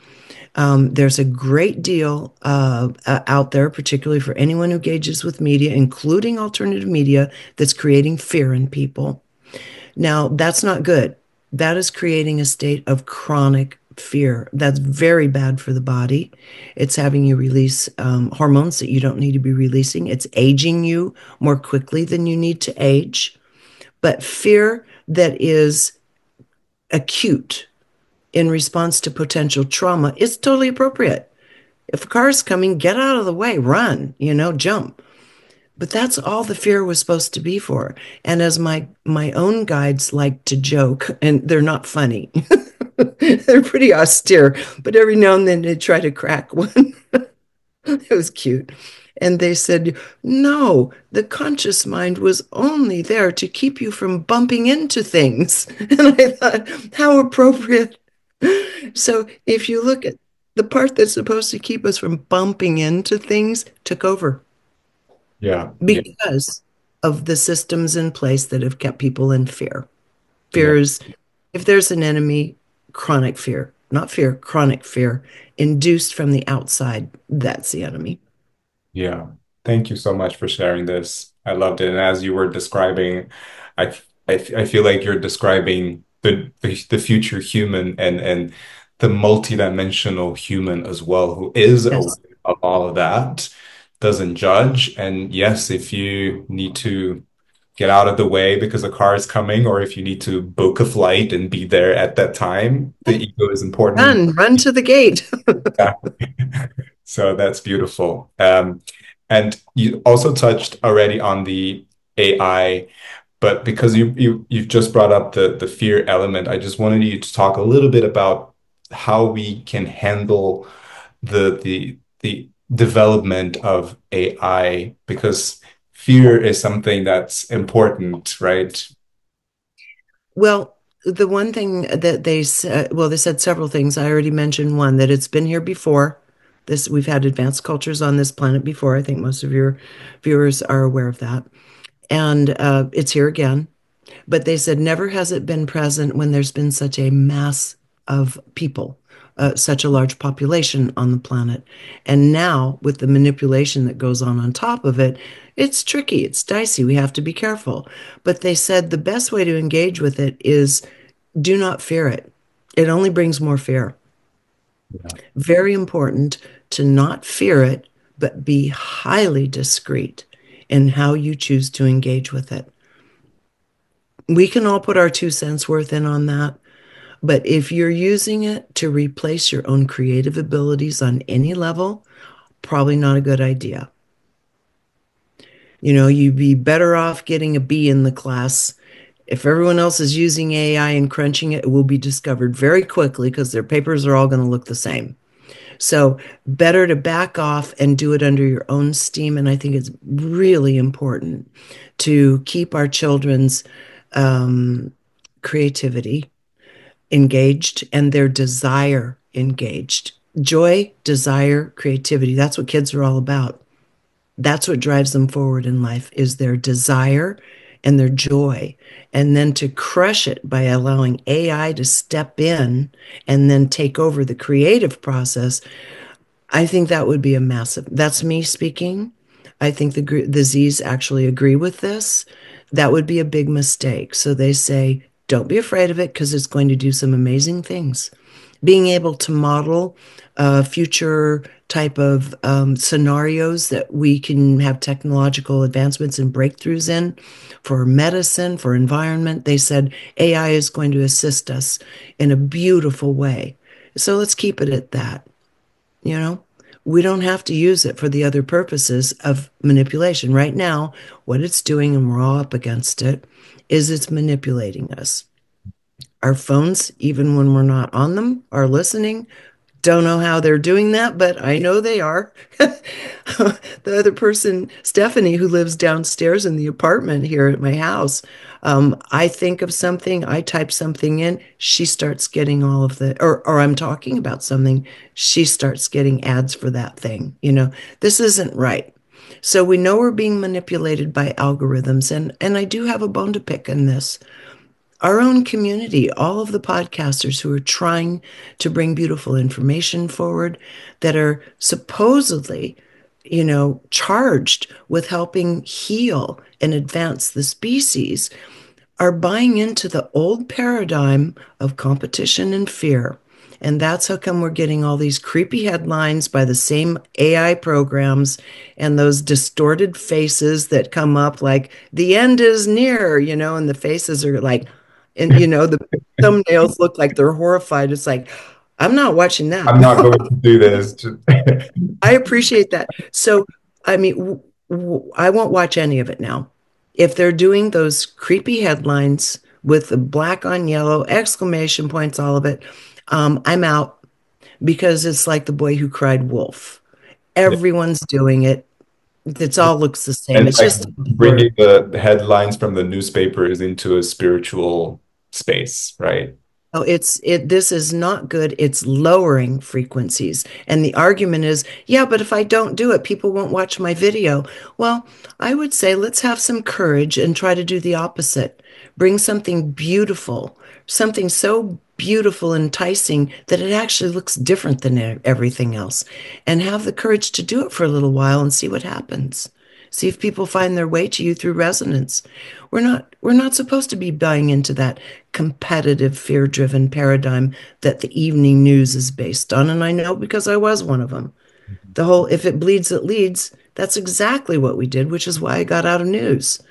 There's a great deal out there, particularly for anyone who engages with media, including alternative media, that's creating fear in people. Now, that's not good. That is creating a state of chronic fear. That's very bad for the body. It's having you release hormones that you don't need to be releasing. It's aging you more quickly than you need to age. But fear that is acute in response to potential trauma is totally appropriate. If a car is coming, get out of the way, run, jump. But that's all the fear was supposed to be for. And as my own guides like to joke, and they're not funny. They're pretty austere, but every now and then they try to crack one. It was cute. And they said, no, the conscious mind was only there to keep you from bumping into things. And I thought, how appropriate. So if you look at the part that's supposed to keep us from bumping into things, took over Yeah. Yeah. because of the systems in place that have kept people in fear. Yeah. Fear is, if there's an enemy, chronic fear, not fear, chronic fear, induced from the outside, that's the enemy. Yeah. Thank you so much for sharing this. I loved it. And as you were describing, I feel like you're describing the future human and the multidimensional human as well, who is aware Yes. of all of that, doesn't judge. And yes, if you need to get out of the way because a car is coming, or if you need to book a flight and be there at that time, the ego is important. Run to the gate. Exactly. So that's beautiful. And you also touched already on the AI, but because you've just brought up the fear element, I just wanted you to talk a little bit about how we can handle the development of AI, because fear is something that's important, right? Well, the one thing that they said, well, they said several things. I already mentioned one, that it's been here before. We've had advanced cultures on this planet before. I think most of your viewers are aware of that. And it's here again. But they said never has it been present when there's been such a mass of people, such a large population on the planet. And now, with the manipulation that goes on top of it, it's tricky, it's dicey. We have to be careful. But they said the best way to engage with it is do not fear it. It only brings more fear. Yeah. Very important to not fear it, but be highly discreet in how you choose to engage with it. We can all put our 2 cents worth in on that. But if you're using it to replace your own creative abilities on any level, probably not a good idea. You'd be better off getting a B in the class. If everyone else is using AI and crunching it, it will be discovered very quickly because their papers are all going to look the same. So better to back off and do it under your own steam. And I think it's really important to keep our children's creativity engaged and their desire engaged. Joy, desire, creativity. That's what kids are all about. That's what drives them forward in life is their desire and their joy. And then to crush it by allowing AI to step in and then take over the creative process, I think that would be a massive, that's me speaking. I think the Z's actually agree with this. That would be a big mistake. So they say, don't be afraid of it because it's going to do some amazing things. Being able to model future type of scenarios that we can have technological advancements and breakthroughs in for medicine, for environment. They said AI is going to assist us in a beautiful way. So let's keep it at that. You know, we don't have to use it for the other purposes of manipulation. Right now, what it's doing, and we're all up against it, is it's manipulating us. Our phones, even when we're not on them, are listening. Don't know how they're doing that, but I know they are. The other person, Stephanie, who lives downstairs in the apartment here at my house, I think of something, I type something in, she starts getting all of the, or I'm talking about something, she starts getting ads for that thing. This isn't right. So we know we're being manipulated by algorithms, and I do have a bone to pick in this. Our own community, all of the podcasters who are trying to bring beautiful information forward that are supposedly, charged with helping heal and advance the species, are buying into the old paradigm of competition and fear. And that's how come we're getting all these creepy headlines by the same AI programs and those distorted faces that come up like the end is near, and the faces are like, and the thumbnails look like they're horrified. It's like, I'm not watching that. I'm not going to do this. I appreciate that. So, I mean, I won't watch any of it now. If they're doing those creepy headlines with the black on yellow, exclamation points, all of it, I'm out because it's like the boy who cried wolf. Yeah. Everyone's doing it. It all looks the same. And It's like just a blur. bringing the headlines from the newspapers into a spiritual space, right? Oh, this is not good. It's lowering frequencies. And the argument is, yeah, but if I don't do it, people won't watch my video. Well, I would say let's have some courage and try to do the opposite. Bring something beautiful, something so beautiful and enticing that it actually looks different than everything else. And have the courage to do it for a little while and see what happens. See if people find their way to you through resonance. We're not supposed to be buying into that competitive, fear-driven paradigm that the evening news is based on. And I know because I was one of them. The whole if it bleeds, it leads, that's exactly what we did, which is why I got out of news.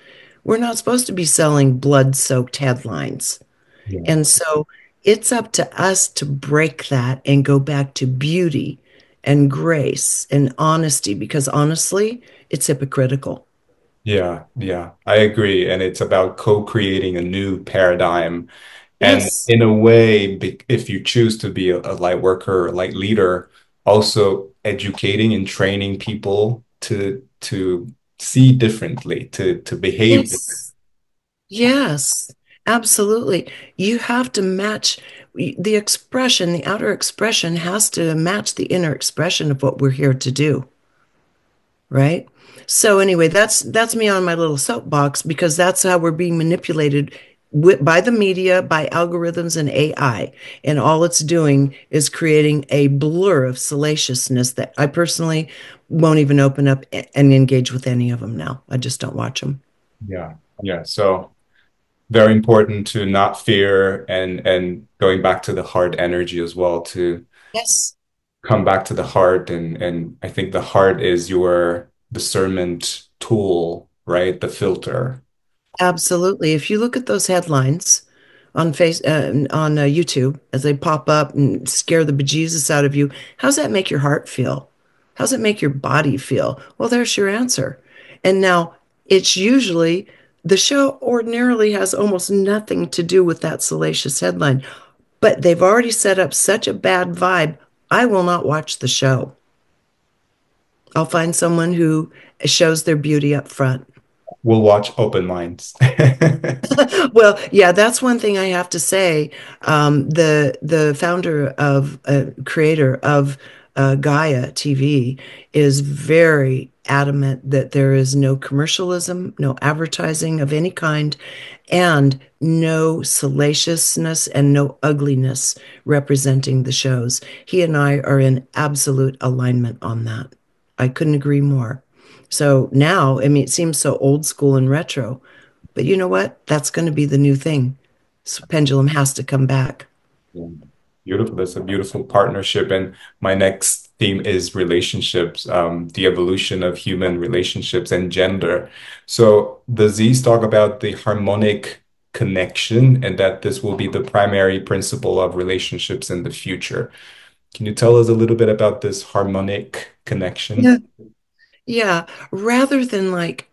We're not supposed to be selling blood-soaked headlines. Yeah. And so it's up to us to break that and go back to beauty and grace and honesty, because honestly, it's hypocritical. Yeah, yeah, I agree. And it's about co-creating a new paradigm. And Yes. in a way, if you choose to be a light worker, a light leader, also educating and training people to see differently, to behave differently. Yes. Yes. Absolutely. You have to match the expression, the outer expression has to match the inner expression of what we're here to do. Right? So anyway, that's me on my little soapbox because that's how we're being manipulated by the media, by algorithms and AI. And all it's doing is creating a blur of salaciousness that I personally won't even open up and engage with any of them now. I just don't watch them. Yeah, yeah. So very important to not fear and going back to the heart energy as well, to Yes. come back to the heart and I think the heart is your discernment tool, right? The filter. Absolutely. If you look at those headlines on YouTube as they pop up and scare the bejesus out of you, how's that make your heart feel? How's it make your body feel? Well, there's your answer. And now it's usually the show ordinarily has almost nothing to do with that salacious headline, but they've already set up such a bad vibe. I will not watch the show. I'll find someone who shows their beauty up front. We'll watch Open Minds. Well, yeah, that's one thing I have to say. The founder of creator of Gaia TV is very adamant that there is no commercialism, no advertising of any kind, and no salaciousness and no ugliness representing the shows. He and I are in absolute alignment on that. I couldn't agree more. So now, I mean, it seems so old school and retro, but you know what? That's going to be the new thing. So pendulum has to come back. Yeah. Beautiful. That's a beautiful partnership. And my next theme is relationships, the evolution of human relationships and gender. So the Z's talk about the harmonic connection and that this will be the primary principle of relationships in the future. Can you tell us a little bit about this harmonic connection? Yeah. Yeah. Rather than like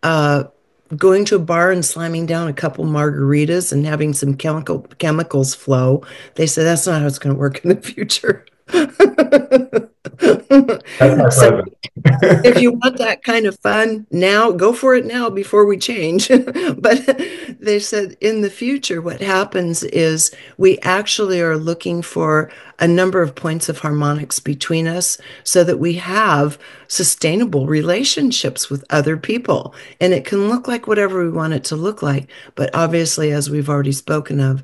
going to a bar and slamming down a couple margaritas and having some chemicals flow, they said that's not how it's going to work in the future. That's my So if present. you want that kind of fun now, go for it now before we change. But they said in the future, what happens is we actually are looking for a number of points of harmonics between us so that we have sustainable relationships with other people. And it can look like whatever we want it to look like. But obviously, as we've already spoken of,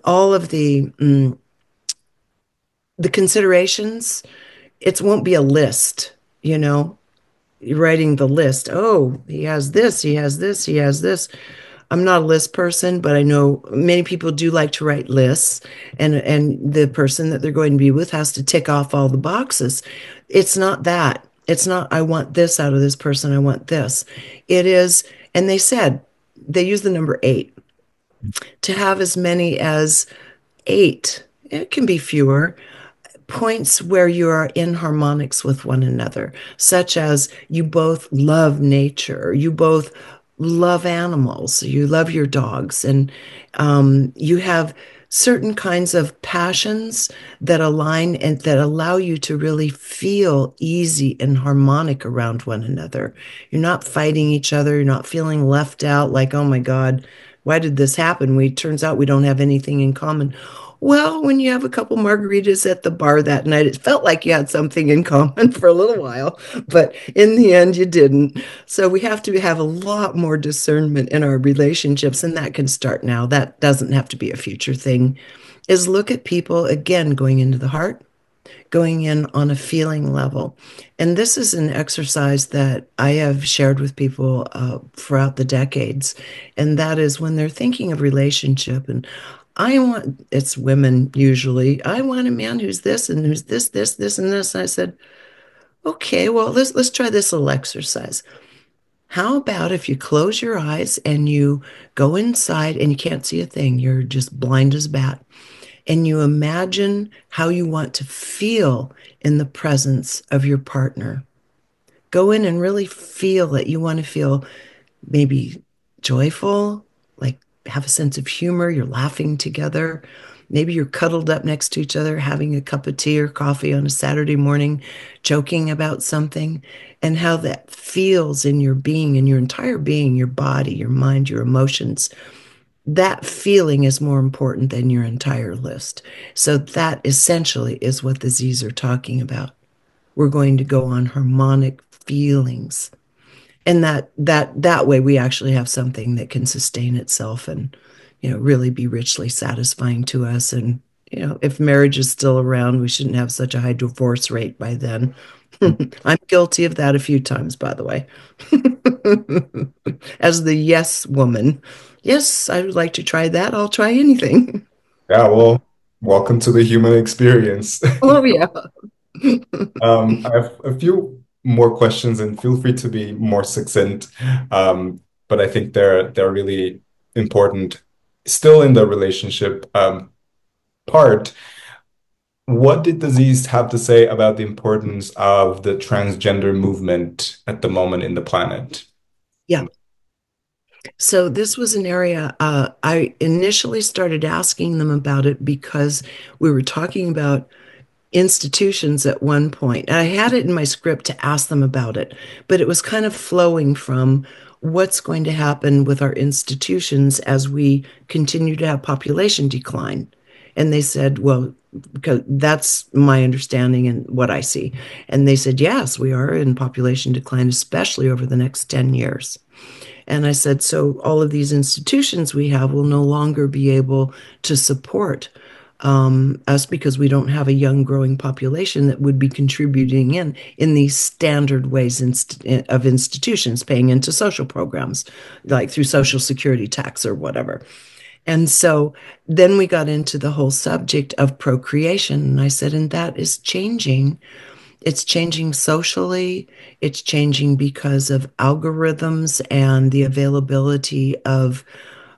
all of the considerations, it won't be a list, you know, you're writing the list. Oh, he has this, he has this, he has this. I'm not a list person, but I know many people do like to write lists, and the person that they're going to be with has to tick off all the boxes. It's not that. It's not I want this out of this person, I want this. It is, and they said they use the number 8 to have as many as 8. It can be fewer points where you are in harmonics with one another, such as you both love nature, you both love animals, you love your dogs, and you have certain kinds of passions that align and that allow you to really feel easy and harmonic around one another. You're not fighting each other, you're not feeling left out like, oh my God, why did this happen? Turns out we don't have anything in common. Well, when you have a couple margaritas at the bar that night, it felt like you had something in common for a little while, but in the end, you didn't. So we have to have a lot more discernment in our relationships, and that can start now. That doesn't have to be a future thing. Is look at people again going into the heart, going in on a feeling level. And this is an exercise that I have shared with people throughout the decades. And that is when they're thinking of relationship and it's women usually, I want a man who's this and who's this, and this. And I said, okay, well, let's try this little exercise. How about if you close your eyes and you go inside and you can't see a thing, you're just blind as a bat, and you imagine how you want to feel in the presence of your partner. Go in and really feel it. You want to feel maybe joyful, like have a sense of humor, you're laughing together. Maybe you're cuddled up next to each other, having a cup of tea or coffee on a Saturday morning, joking about something, and how that feels in your being, in your entire being, your body, your mind, your emotions. That feeling is more important than your entire list. So that essentially is what the Z's are talking about. We're going to go on harmonic feelings. And that way we actually have something that can sustain itself and, really be richly satisfying to us. And, if marriage is still around, we shouldn't have such a high divorce rate by then. I'm guilty of that a few times, by the way. As the yes woman. Yes, I would like to try that. I'll try anything. Yeah, well, welcome to the human experience. Oh, yeah. I have a few more questions, and feel free to be more succinct. But I think they're really important. Still in the relationship part, what did Disease have to say about the importance of the transgender movement at the moment in the planet? Yeah. So this was an area I initially started asking them about it because we were talking about institutions at one point. And I had it in my script to ask them about it, but it was kind of flowing from what's going to happen with our institutions as we continue to have population decline. And they said, well, because that's my understanding and what I see. And they said, yes, we are in population decline, especially over the next 10 years. And I said, so all of these institutions we have will no longer be able to support us because we don't have a young growing population that would be contributing in these standard ways of institutions, paying into social programs, like through Social Security tax or whatever. And so then we got into the whole subject of procreation. And I said, and that is changing. It's changing socially. It's changing because of algorithms and the availability of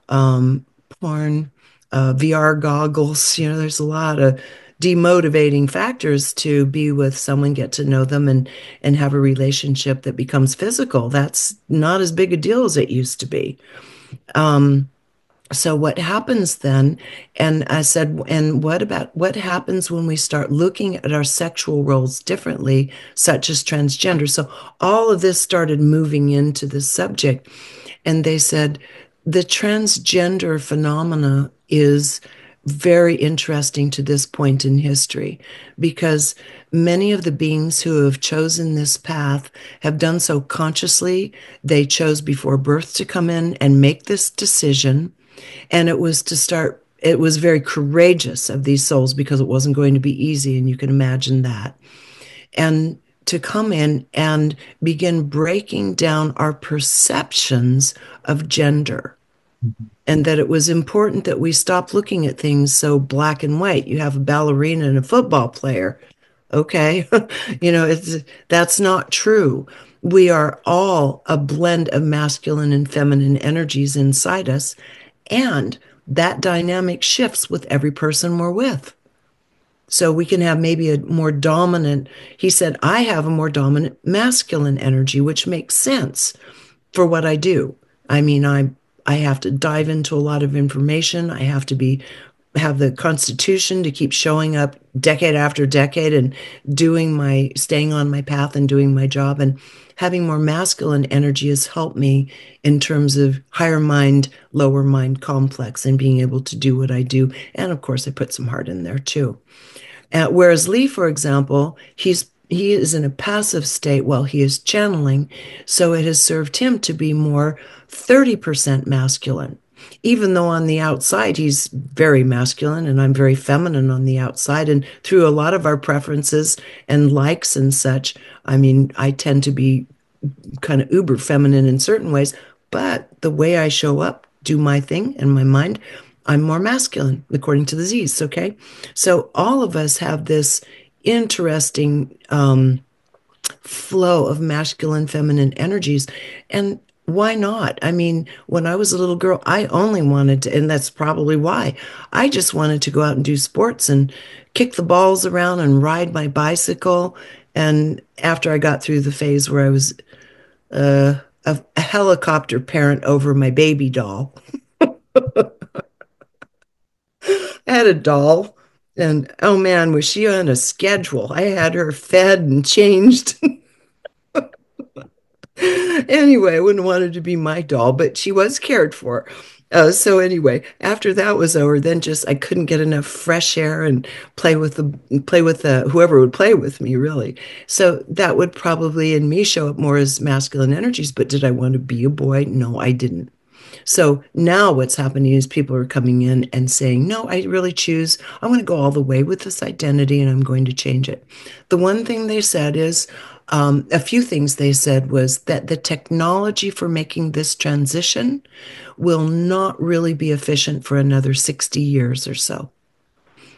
porn, VR goggles. There's a lot of demotivating factors to be with someone, get to know them, and have a relationship that becomes physical. That's not as big a deal as it used to be. Um, so what happens then? And I said, and what happens when we start looking at our sexual roles differently, such as transgender? So all of this started moving into this subject. And they said the transgender phenomena is very interesting to this point in history because many of the beings who have chosen this path have done so consciously. They chose before birth to come in and make this decision. And it was very courageous of these souls because it wasn't going to be easy. And you can imagine that. And to come in and begin breaking down our perceptions of gender. And that it was important that we stop looking at things so black and white. You have a ballerina and a football player. Okay. That's not true. We are all a blend of masculine and feminine energies inside us. And that dynamic shifts with every person we're with. So we can have maybe a more dominant, he said, I have a more dominant masculine energy, which makes sense for what I do. I mean, I have to dive into a lot of information. I have to have the constitution to keep showing up decade after decade and staying on my path and doing my job. And having more masculine energy has helped me in terms of higher mind, lower mind complex and being able to do what I do. And of course, I put some heart in there too. Whereas Lee, for example, he is in a passive state while he is channeling, so it has served him to be more 30% masculine. Even though on the outside he's very masculine and I'm very feminine on the outside, and through a lot of our preferences and likes and such, I mean, I tend to be kind of uber feminine in certain ways, but the way I show up, do my thing in my mind, I'm more masculine according to the Z's. Okay. So all of us have this interesting flow of masculine, feminine energies. And why not? I mean, when I was a little girl, I only wanted to, and that's probably why I just wanted to go out and do sports and kick the balls around and ride my bicycle. And after I got through the phase where I was a helicopter parent over my baby doll, I had a doll. And oh man, was she on a schedule? I had her fed and changed. Anyway, I wouldn't want her to be my doll, but she was cared for. So anyway, after that was over, then just I couldn't get enough fresh air and play with the whoever would play with me, really. So that would probably in me show up more as masculine energies. But did I want to be a boy? No, I didn't. So now what's happening is people are coming in and saying, no, I really choose, I'm going to go all the way with this identity and I'm going to change it. The one thing they said is, a few things they said was that the technology for making this transition will not really be efficient for another 60 years or so.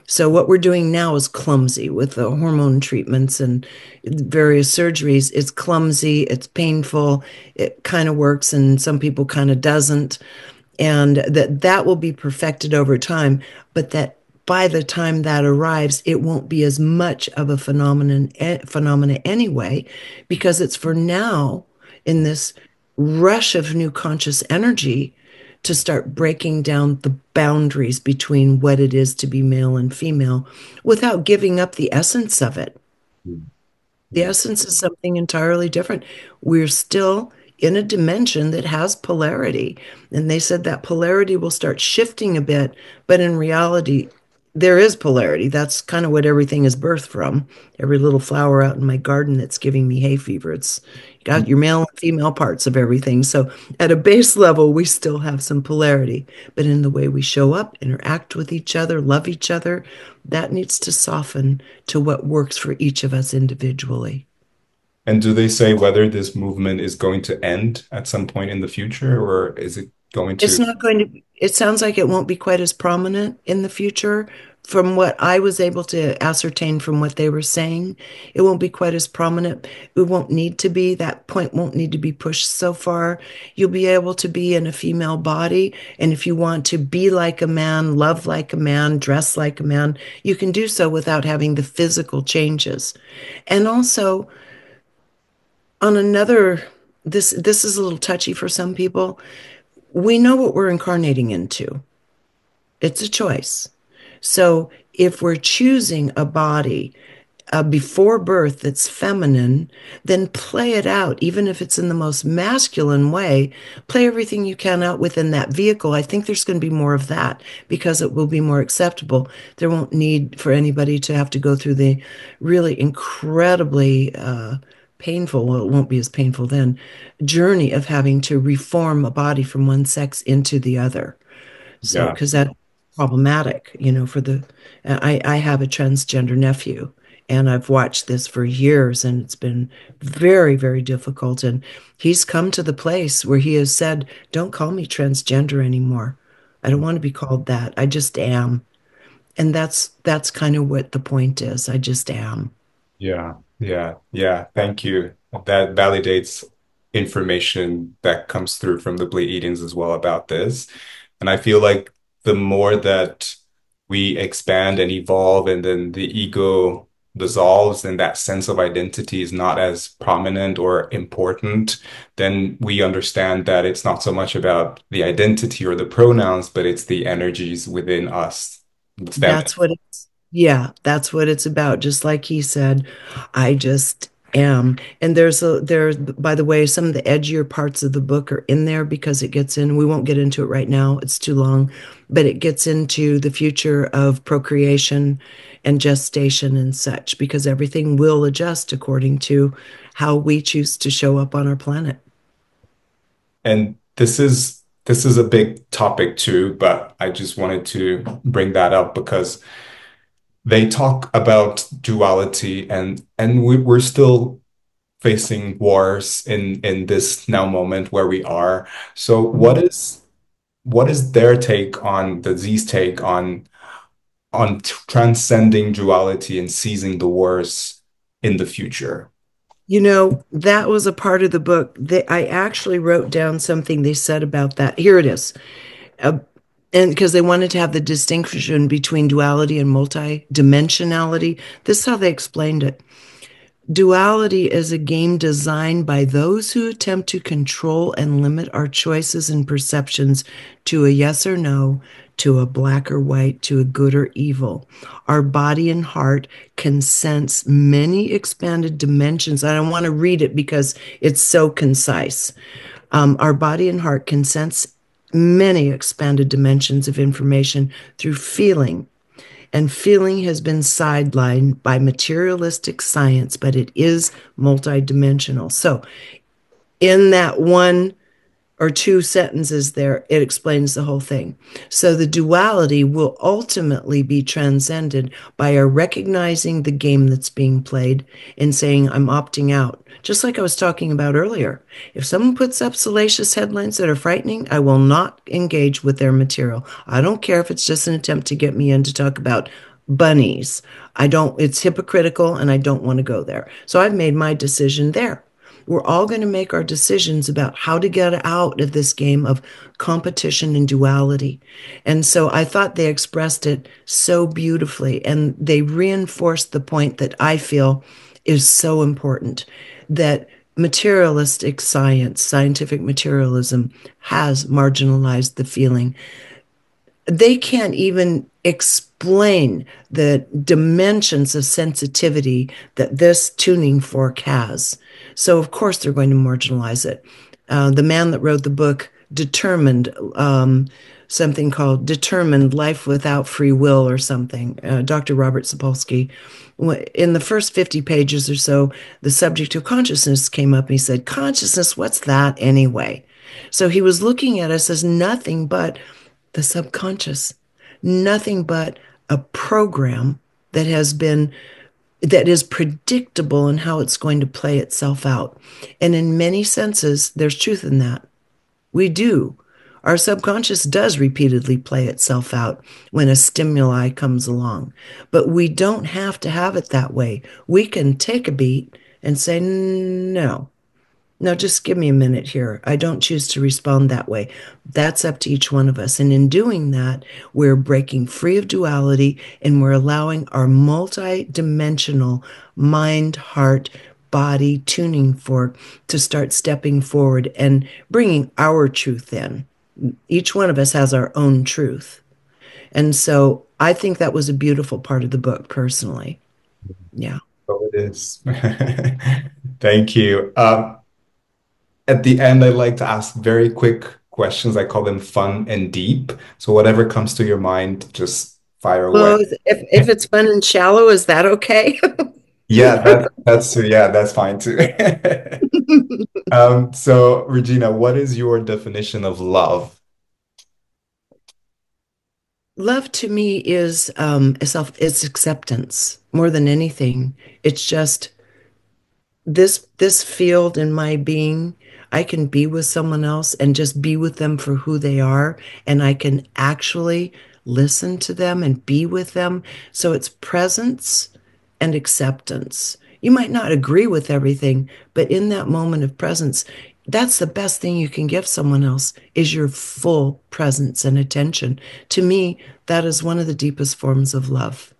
So what we're doing now is clumsy with the hormone treatments and various surgeries. It's clumsy, it's painful, it kind of works and some people kind of doesn't. And that will be perfected over time, but that by the time that arrives, it won't be as much of a phenomena anyway, because it's for now in this rush of new conscious energy to start breaking down the boundaries between what it is to be male and female without giving up the essence of it. The essence is something entirely different. We're still in a dimension that has polarity. And they said that polarity will start shifting a bit, but in reality, there is polarity. That's kind of what everything is birthed from. Every little flower out in my garden that's giving me hay fever. It's got your male and female parts of everything. So at a base level, we still have some polarity, but in the way we show up, interact with each other, love each other, that needs to soften to what works for each of us individually. And do they say whether this movement is going to end at some point in the future, or is it going It's to? not going to, it sounds like it won't be quite as prominent in the future from what I was able to ascertain from what they were saying, it won't be quite as prominent. It won't need to be, that point won't need to be pushed so far. You'll be able to be in a female body. And if you want to be like a man, love like a man, dress like a man, you can do so without having the physical changes. And also, on another, this is a little touchy for some people. We know what we're incarnating into. It's a choice. So if we're choosing a body before birth that's feminine, then play it out, even if it's in the most masculine way. Play everything you can out within that vehicle. I think there's going to be more of that because it will be more acceptable. There won't need for anybody to have to go through the really incredibly painful, well, it won't be as painful then, journey of having to reform a body from one sex into the other. So, Yeah. because that's problematic, for I have a transgender nephew and I've watched this for years and it's been very, very difficult. And he's come to the place where he has said, don't call me transgender anymore. I don't want to be called that. I just am. And that's kind of what the point is. I just am. Yeah, yeah, yeah. Thank you. That validates information that comes through from the Pleiadians as well about this. And I feel like the more that we expand and evolve, and then the ego dissolves, and that sense of identity is not as prominent or important, then we understand that it's not so much about the identity or the pronouns, but it's the energies within us, the feminine. That's what it's, yeah, that's what it's about. Just like he said, I just am. And by the way, some of the edgier parts of the book are in there because it gets in, we won't get into it right now, it's too long, but it gets into the future of procreation and gestation and such, because everything will adjust according to how we choose to show up on our planet. And this is a big topic too, but I just wanted to bring that up because they talk about duality, and we're still facing wars in this now moment where we are. So what is their take on the Z's take on transcending duality and seizing the wars in the future? That was a part of the book that I actually wrote down something they said about that. Here it is. Uh, and because they wanted to have the distinction between duality and multidimensionality, this is how they explained it. Duality is a game designed by those who attempt to control and limit our choices and perceptions to a yes or no, to a black or white, to a good or evil. Our body and heart can sense many expanded dimensions. I don't want to read it because it's so concise. Our body and heart can sense many expanded dimensions of information through feeling, and feeling has been sidelined by materialistic science, but it is multidimensional. So, in that one or two sentences there, it explains the whole thing. So, the duality will ultimately be transcended by our recognizing the game that's being played and saying, I'm opting out. Just like I was talking about earlier. If someone puts up salacious headlines that are frightening, I will not engage with their material. I don't care if it's just an attempt to get me in to talk about bunnies. It's hypocritical and I don't want to go there. So I've made my decision there. We're all going to make our decisions about how to get out of this game of competition and duality. And so I thought they expressed it so beautifully, and they reinforced the point that I feel is so important, that materialistic science, scientific materialism, has marginalized the feeling. They can't even explain the dimensions of sensitivity that this tuning fork has. So, of course, they're going to marginalize it. The man that wrote the book determined something called Determined Life Without Free Will or something, Dr. Robert Sapolsky. In the first 50 pages or so, the subject of consciousness came up and he said, consciousness, what's that anyway? So he was looking at us as nothing but the subconscious, nothing but a program that has been that is predictable in how it's going to play itself out. And in many senses, there's truth in that. We do. Our subconscious does repeatedly play itself out when a stimuli comes along, but we don't have to have it that way. We can take a beat and say, no, no, just give me a minute here. I don't choose to respond that way. That's up to each one of us. And in doing that, we're breaking free of duality and we're allowing our multi-dimensional mind, heart, body tuning fork to start stepping forward and bringing our truth in. Each one of us has our own truth. And so I think that was a beautiful part of the book, personally. Yeah. So it is. Thank you. At the end, I like to ask very quick questions. I call them fun and deep. So whatever comes to your mind, just fire away. Well, if it's fun and shallow, is that okay? Yeah, yeah, that's fine too. So Regina, what is your definition of love? Love to me is it's acceptance more than anything. It's just this field in my being. I can be with someone else and just be with them for who they are, and I can actually listen to them and be with them. So it's presence and acceptance. You might not agree with everything, but in that moment of presence, that's the best thing you can give someone else is your full presence and attention. To me, that is one of the deepest forms of love.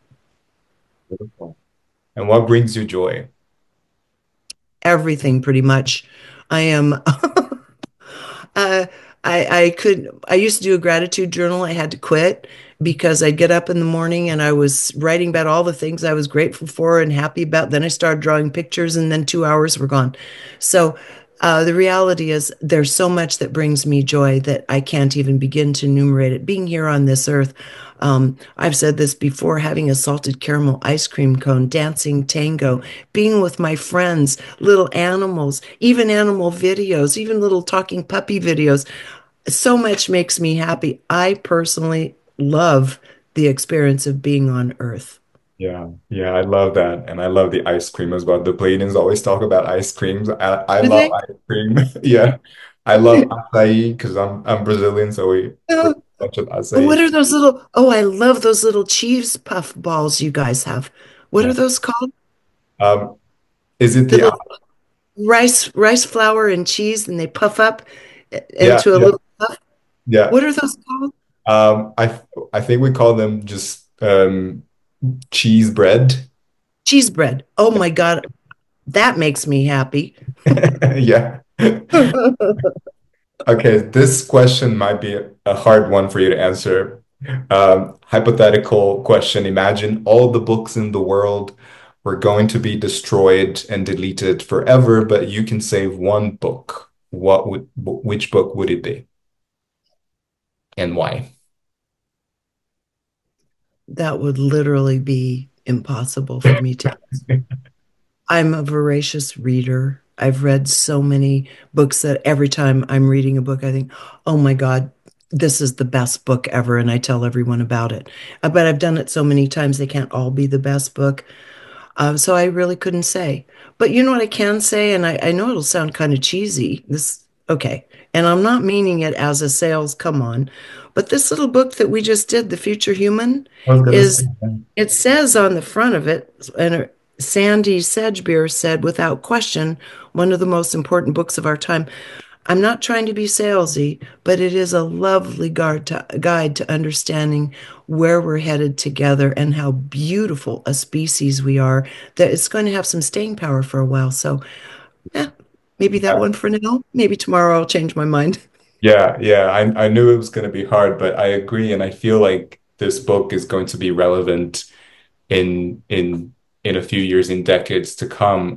Beautiful. And what brings you joy? Everything pretty much. I am Uh, I used to do a gratitude journal. I had to quit because I'd get up in the morning and I was writing about all the things I was grateful for and happy about. Then I started drawing pictures and then 2 hours were gone. So, the reality is there's so much that brings me joy that I can't even begin to enumerate it. Being here on this earth, I've said this before, having a salted caramel ice cream cone, dancing tango, being with my friends, little animals, even animal videos, even little talking puppy videos. So much makes me happy. I personally love the experience of being on earth. Yeah, yeah, I love that. And I love the ice cream as well. The Pleiadians always talk about ice creams. I Do love they? ice cream. Yeah. I love acai because I'm Brazilian, so we Oh, bunch of what acai. are those little, oh, I love those little cheese puff balls you guys have. What Yeah. are those called? Um, is it The the little rice flour and cheese, and they puff up yeah, into a yeah, little puff. yeah. What are those called? I think we call them just cheese bread. Cheese bread. Oh my God, that makes me happy. Yeah. Okay, this question might be a hard one for you to answer. Hypothetical question. Imagine all the books in the world were going to be destroyed and deleted forever, but you can save one book. Which book would it be and why? That would literally be impossible for me to. I'm a voracious reader. I've read so many books that every time I'm reading a book, I think, oh my God, this is the best book ever. And I tell everyone about it. But I've done it so many times, they can't all be the best book. So I really couldn't say. But you know what I can say? And I know it'll sound kind of cheesy. Okay. And I'm not meaning it as a sales come on. But this little book that we just did, The Future Human, I was gonna say is, it says on the front of it, and Sandy Sedgbeer said, without question, one of the most important books of our time. I'm not trying to be salesy, but it is a lovely guide to understanding where we're headed together and how beautiful a species we are, that it's going to have some staying power for a while. So, yeah, maybe that that. one for now. Maybe tomorrow I'll change my mind. Yeah, yeah. I knew it was gonna be hard, but I agree, and I feel like this book is going to be relevant in in in a few years, in decades to come.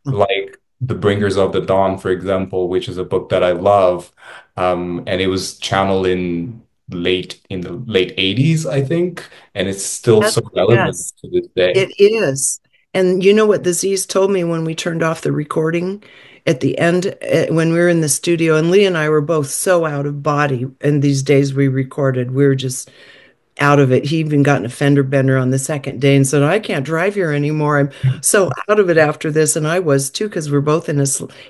Like The Bringers of the Dawn, for example, which is a book that I love. And it was channeled in the late 80s, I think, and it's still Yes, so relevant yes, to this day. it is. And you know what the Z's told me when we turned off the recording at the end, when we were in the studio, and Lee and I were both so out of body. And these days we recorded, we were just out of it. He even got an a fender bender on the second day and said, I can't drive here anymore. I'm so out of it after this. And I was too, because we're both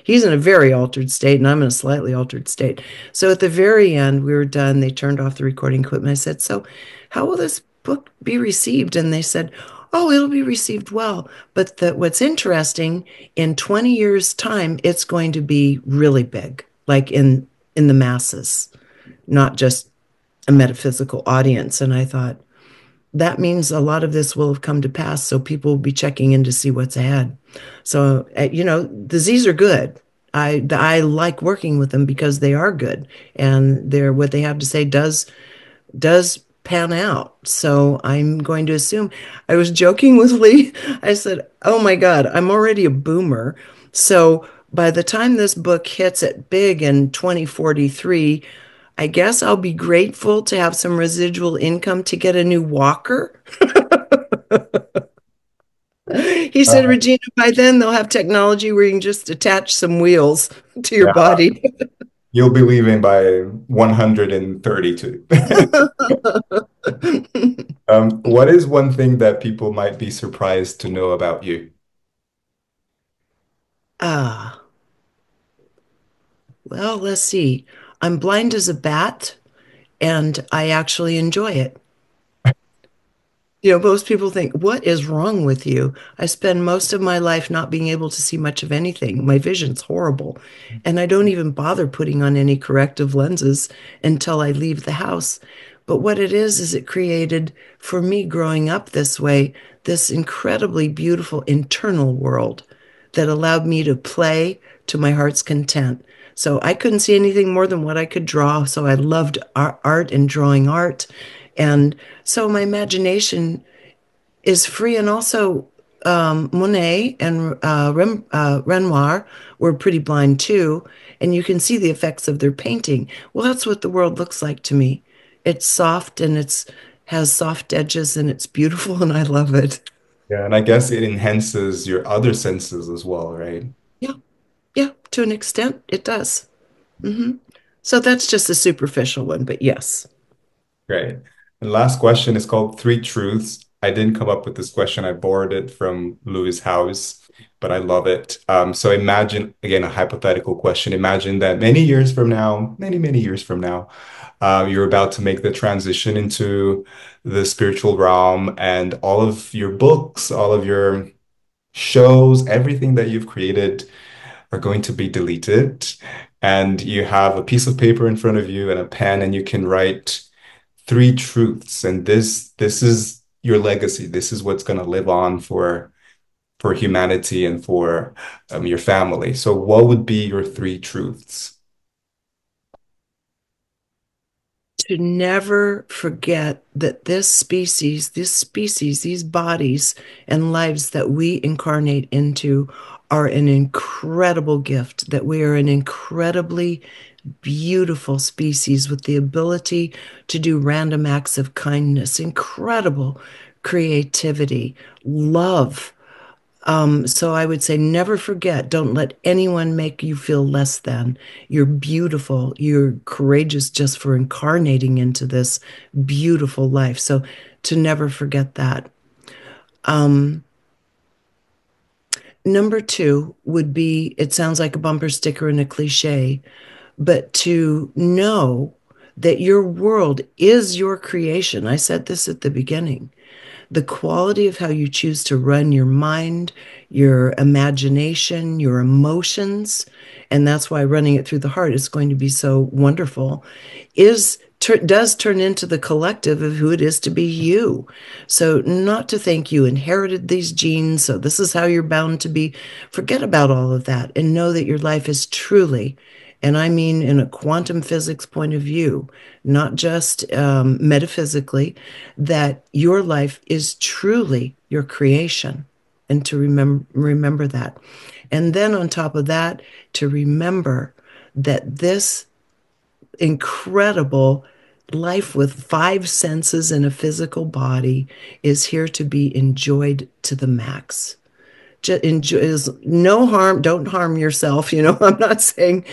he's in a very altered state and I'm in a slightly altered state. So at the very end, we were done. They turned off the recording equipment. I said, so how will this book be received? And they said, oh, it'll be received well. But what's interesting, in 20 years' time, it's going to be really big, like in the masses, not just a metaphysical audience. And I thought, that means a lot of this will have come to pass. So people will be checking in to see what's ahead. So, the Z's are good. I like working with them because they are good and what they have to say does pan out. So I'm going to assume. I was joking with Lee. I said, "Oh my God, I'm already a boomer." So by the time this book hits it big in 2043, I guess I'll be grateful to have some residual income to get a new walker. He said, Uh, Regina, by then they'll have technology where you can just attach some wheels to your yeah, body. you'll be leaving by 132. What is one thing that people might be surprised to know about you? Ah, well, let's see. I'm blind as a bat and I actually enjoy it. Most people think, what is wrong with you? I spend most of my life not being able to see much of anything. My vision's horrible. And I don't even bother putting on any corrective lenses until I leave the house. But what it is it created for me growing up this way, this incredibly beautiful internal world that allowed me to play to my heart's content. So I couldn't see anything more than what I could draw. So I loved art and drawing art. And so my imagination is free. And also, Monet and Renoir were pretty blind too. And you can see the effects of their painting. Well, that's what the world looks like to me. It's soft and it's has soft edges and it's beautiful and I love it. Yeah, and I guess it enhances your other senses as well, right? Yeah, yeah, to an extent, it does. Hmm. So that's just a superficial one, but yes. Great. And last question is called Three Truths. I didn't come up with this question. I borrowed it from Louis House, but I love it. So imagine, again, a hypothetical question. Imagine that many years from now, many, many years from now, you're about to make the transition into the spiritual realm, and all of your books, all of your shows, everything that you've created are going to be deleted. And you have a piece of paper in front of you and a pen, and you can write three truths. And this is your legacy. This is what's going to live on for humanity and for your family. So what would be your three truths? To never forget that these bodies and lives that we incarnate into are an incredible gift, that we are an incredibly beautiful species with the ability to do random acts of kindness, incredible creativity, love. So I would say never forget, don't let anyone make you feel less than. You're beautiful. You're courageous just for incarnating into this beautiful life. So to never forget that. Um, Number two would be, it sounds like a bumper sticker and a cliche, but to know that your world is your creation. I said this at the beginning. The quality of how you choose to run your mind, your imagination, your emotions, and that's why running it through the heart is going to be so wonderful, does turn into the collective of who it is to be you. So not to think you inherited these genes, so this is how you're bound to be. Forget about all of that and know that your life is truly, and I mean in a quantum physics point of view, not just metaphysically, that your life is truly your creation, and to remember that. And then on top of that, to remember that this incredible life with five senses and a physical body is here to be enjoyed to the max. Just enjoy, is no harm, don't harm yourself. I'm not saying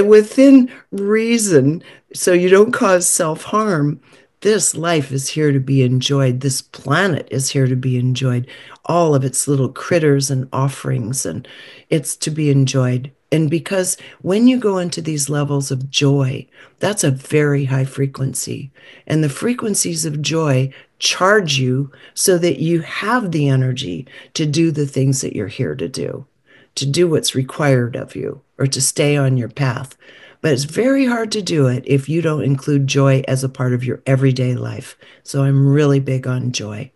within reason, so you don't cause self-harm, This life is here to be enjoyed. This planet is here to be enjoyed. All of its little critters and offerings, and it's to be enjoyed. And because when you go into these levels of joy, that's a very high frequency. And the frequencies of joy charge you so that you have the energy to do the things that you're here to do what's required of you, or to stay on your path. But it's very hard to do it if you don't include joy as a part of your everyday life. So I'm really big on joy.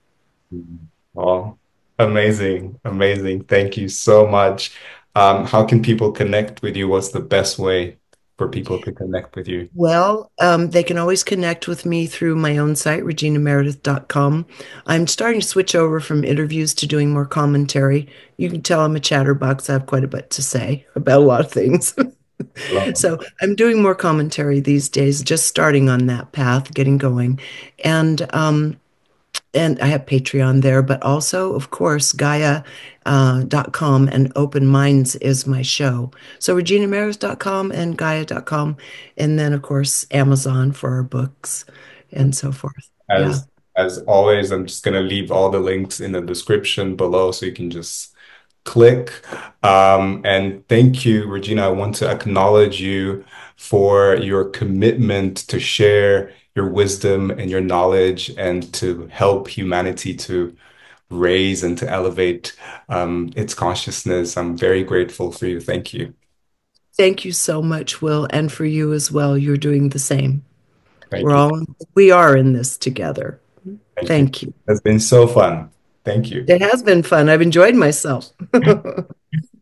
Oh, amazing, amazing. Thank you so much. How can people connect with you? What's the best way for people to connect with you? Well, they can always connect with me through my own site, reginameredith.com. I'm starting to switch over from interviews to doing more commentary. You can tell I'm a chatterbox. I have quite a bit to say about a lot of things. Love. So I'm doing more commentary these days, just starting on that path, getting going. And I have Patreon there, but also, of course, Gaia.com and Open Minds is my show. So reginameredith.com and Gaia.com. And then, of course, Amazon for our books and so forth. Yeah. As always, I'm just gonna leave all the links in the description below so you can just click. And thank you, Regina. I want to acknowledge you for your commitment to share your wisdom and your knowledge and to help humanity to raise and to elevate its consciousness. I'm very grateful for you. Thank you. Thank you so much, Will, and for you as well. You're doing the same. Thank you. We are in this together. Thank you. Thank you. It's been so fun. Thank you. It has been fun. I've enjoyed myself. Thank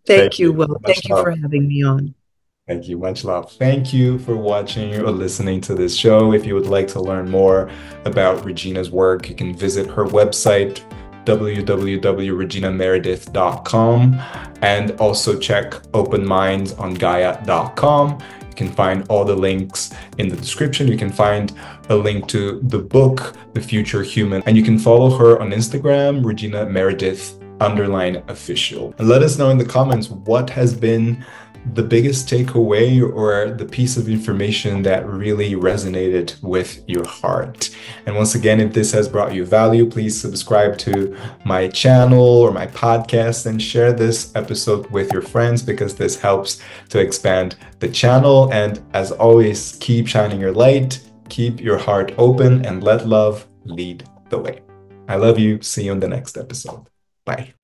Thank you, you. Will. Much Thank you for love. having me on. Thank you. Much love. Thank you for watching or listening to this show. If you would like to learn more about Regina's work, you can visit her website, www.reginameredith.com, and also check Open Minds on Gaia.com. You can find all the links in the description. You can find a link to the book, The Future Human, and you can follow her on Instagram, Regina Meredith _official. And let us know in the comments what has been the biggest takeaway or the piece of information that really resonated with your heart. And once again, if this has brought you value, please subscribe to my channel or my podcast and share this episode with your friends, because this helps to expand the channel. And as always, keep shining your light, keep your heart open, and let love lead the way. I love you. See you in the next episode. Bye.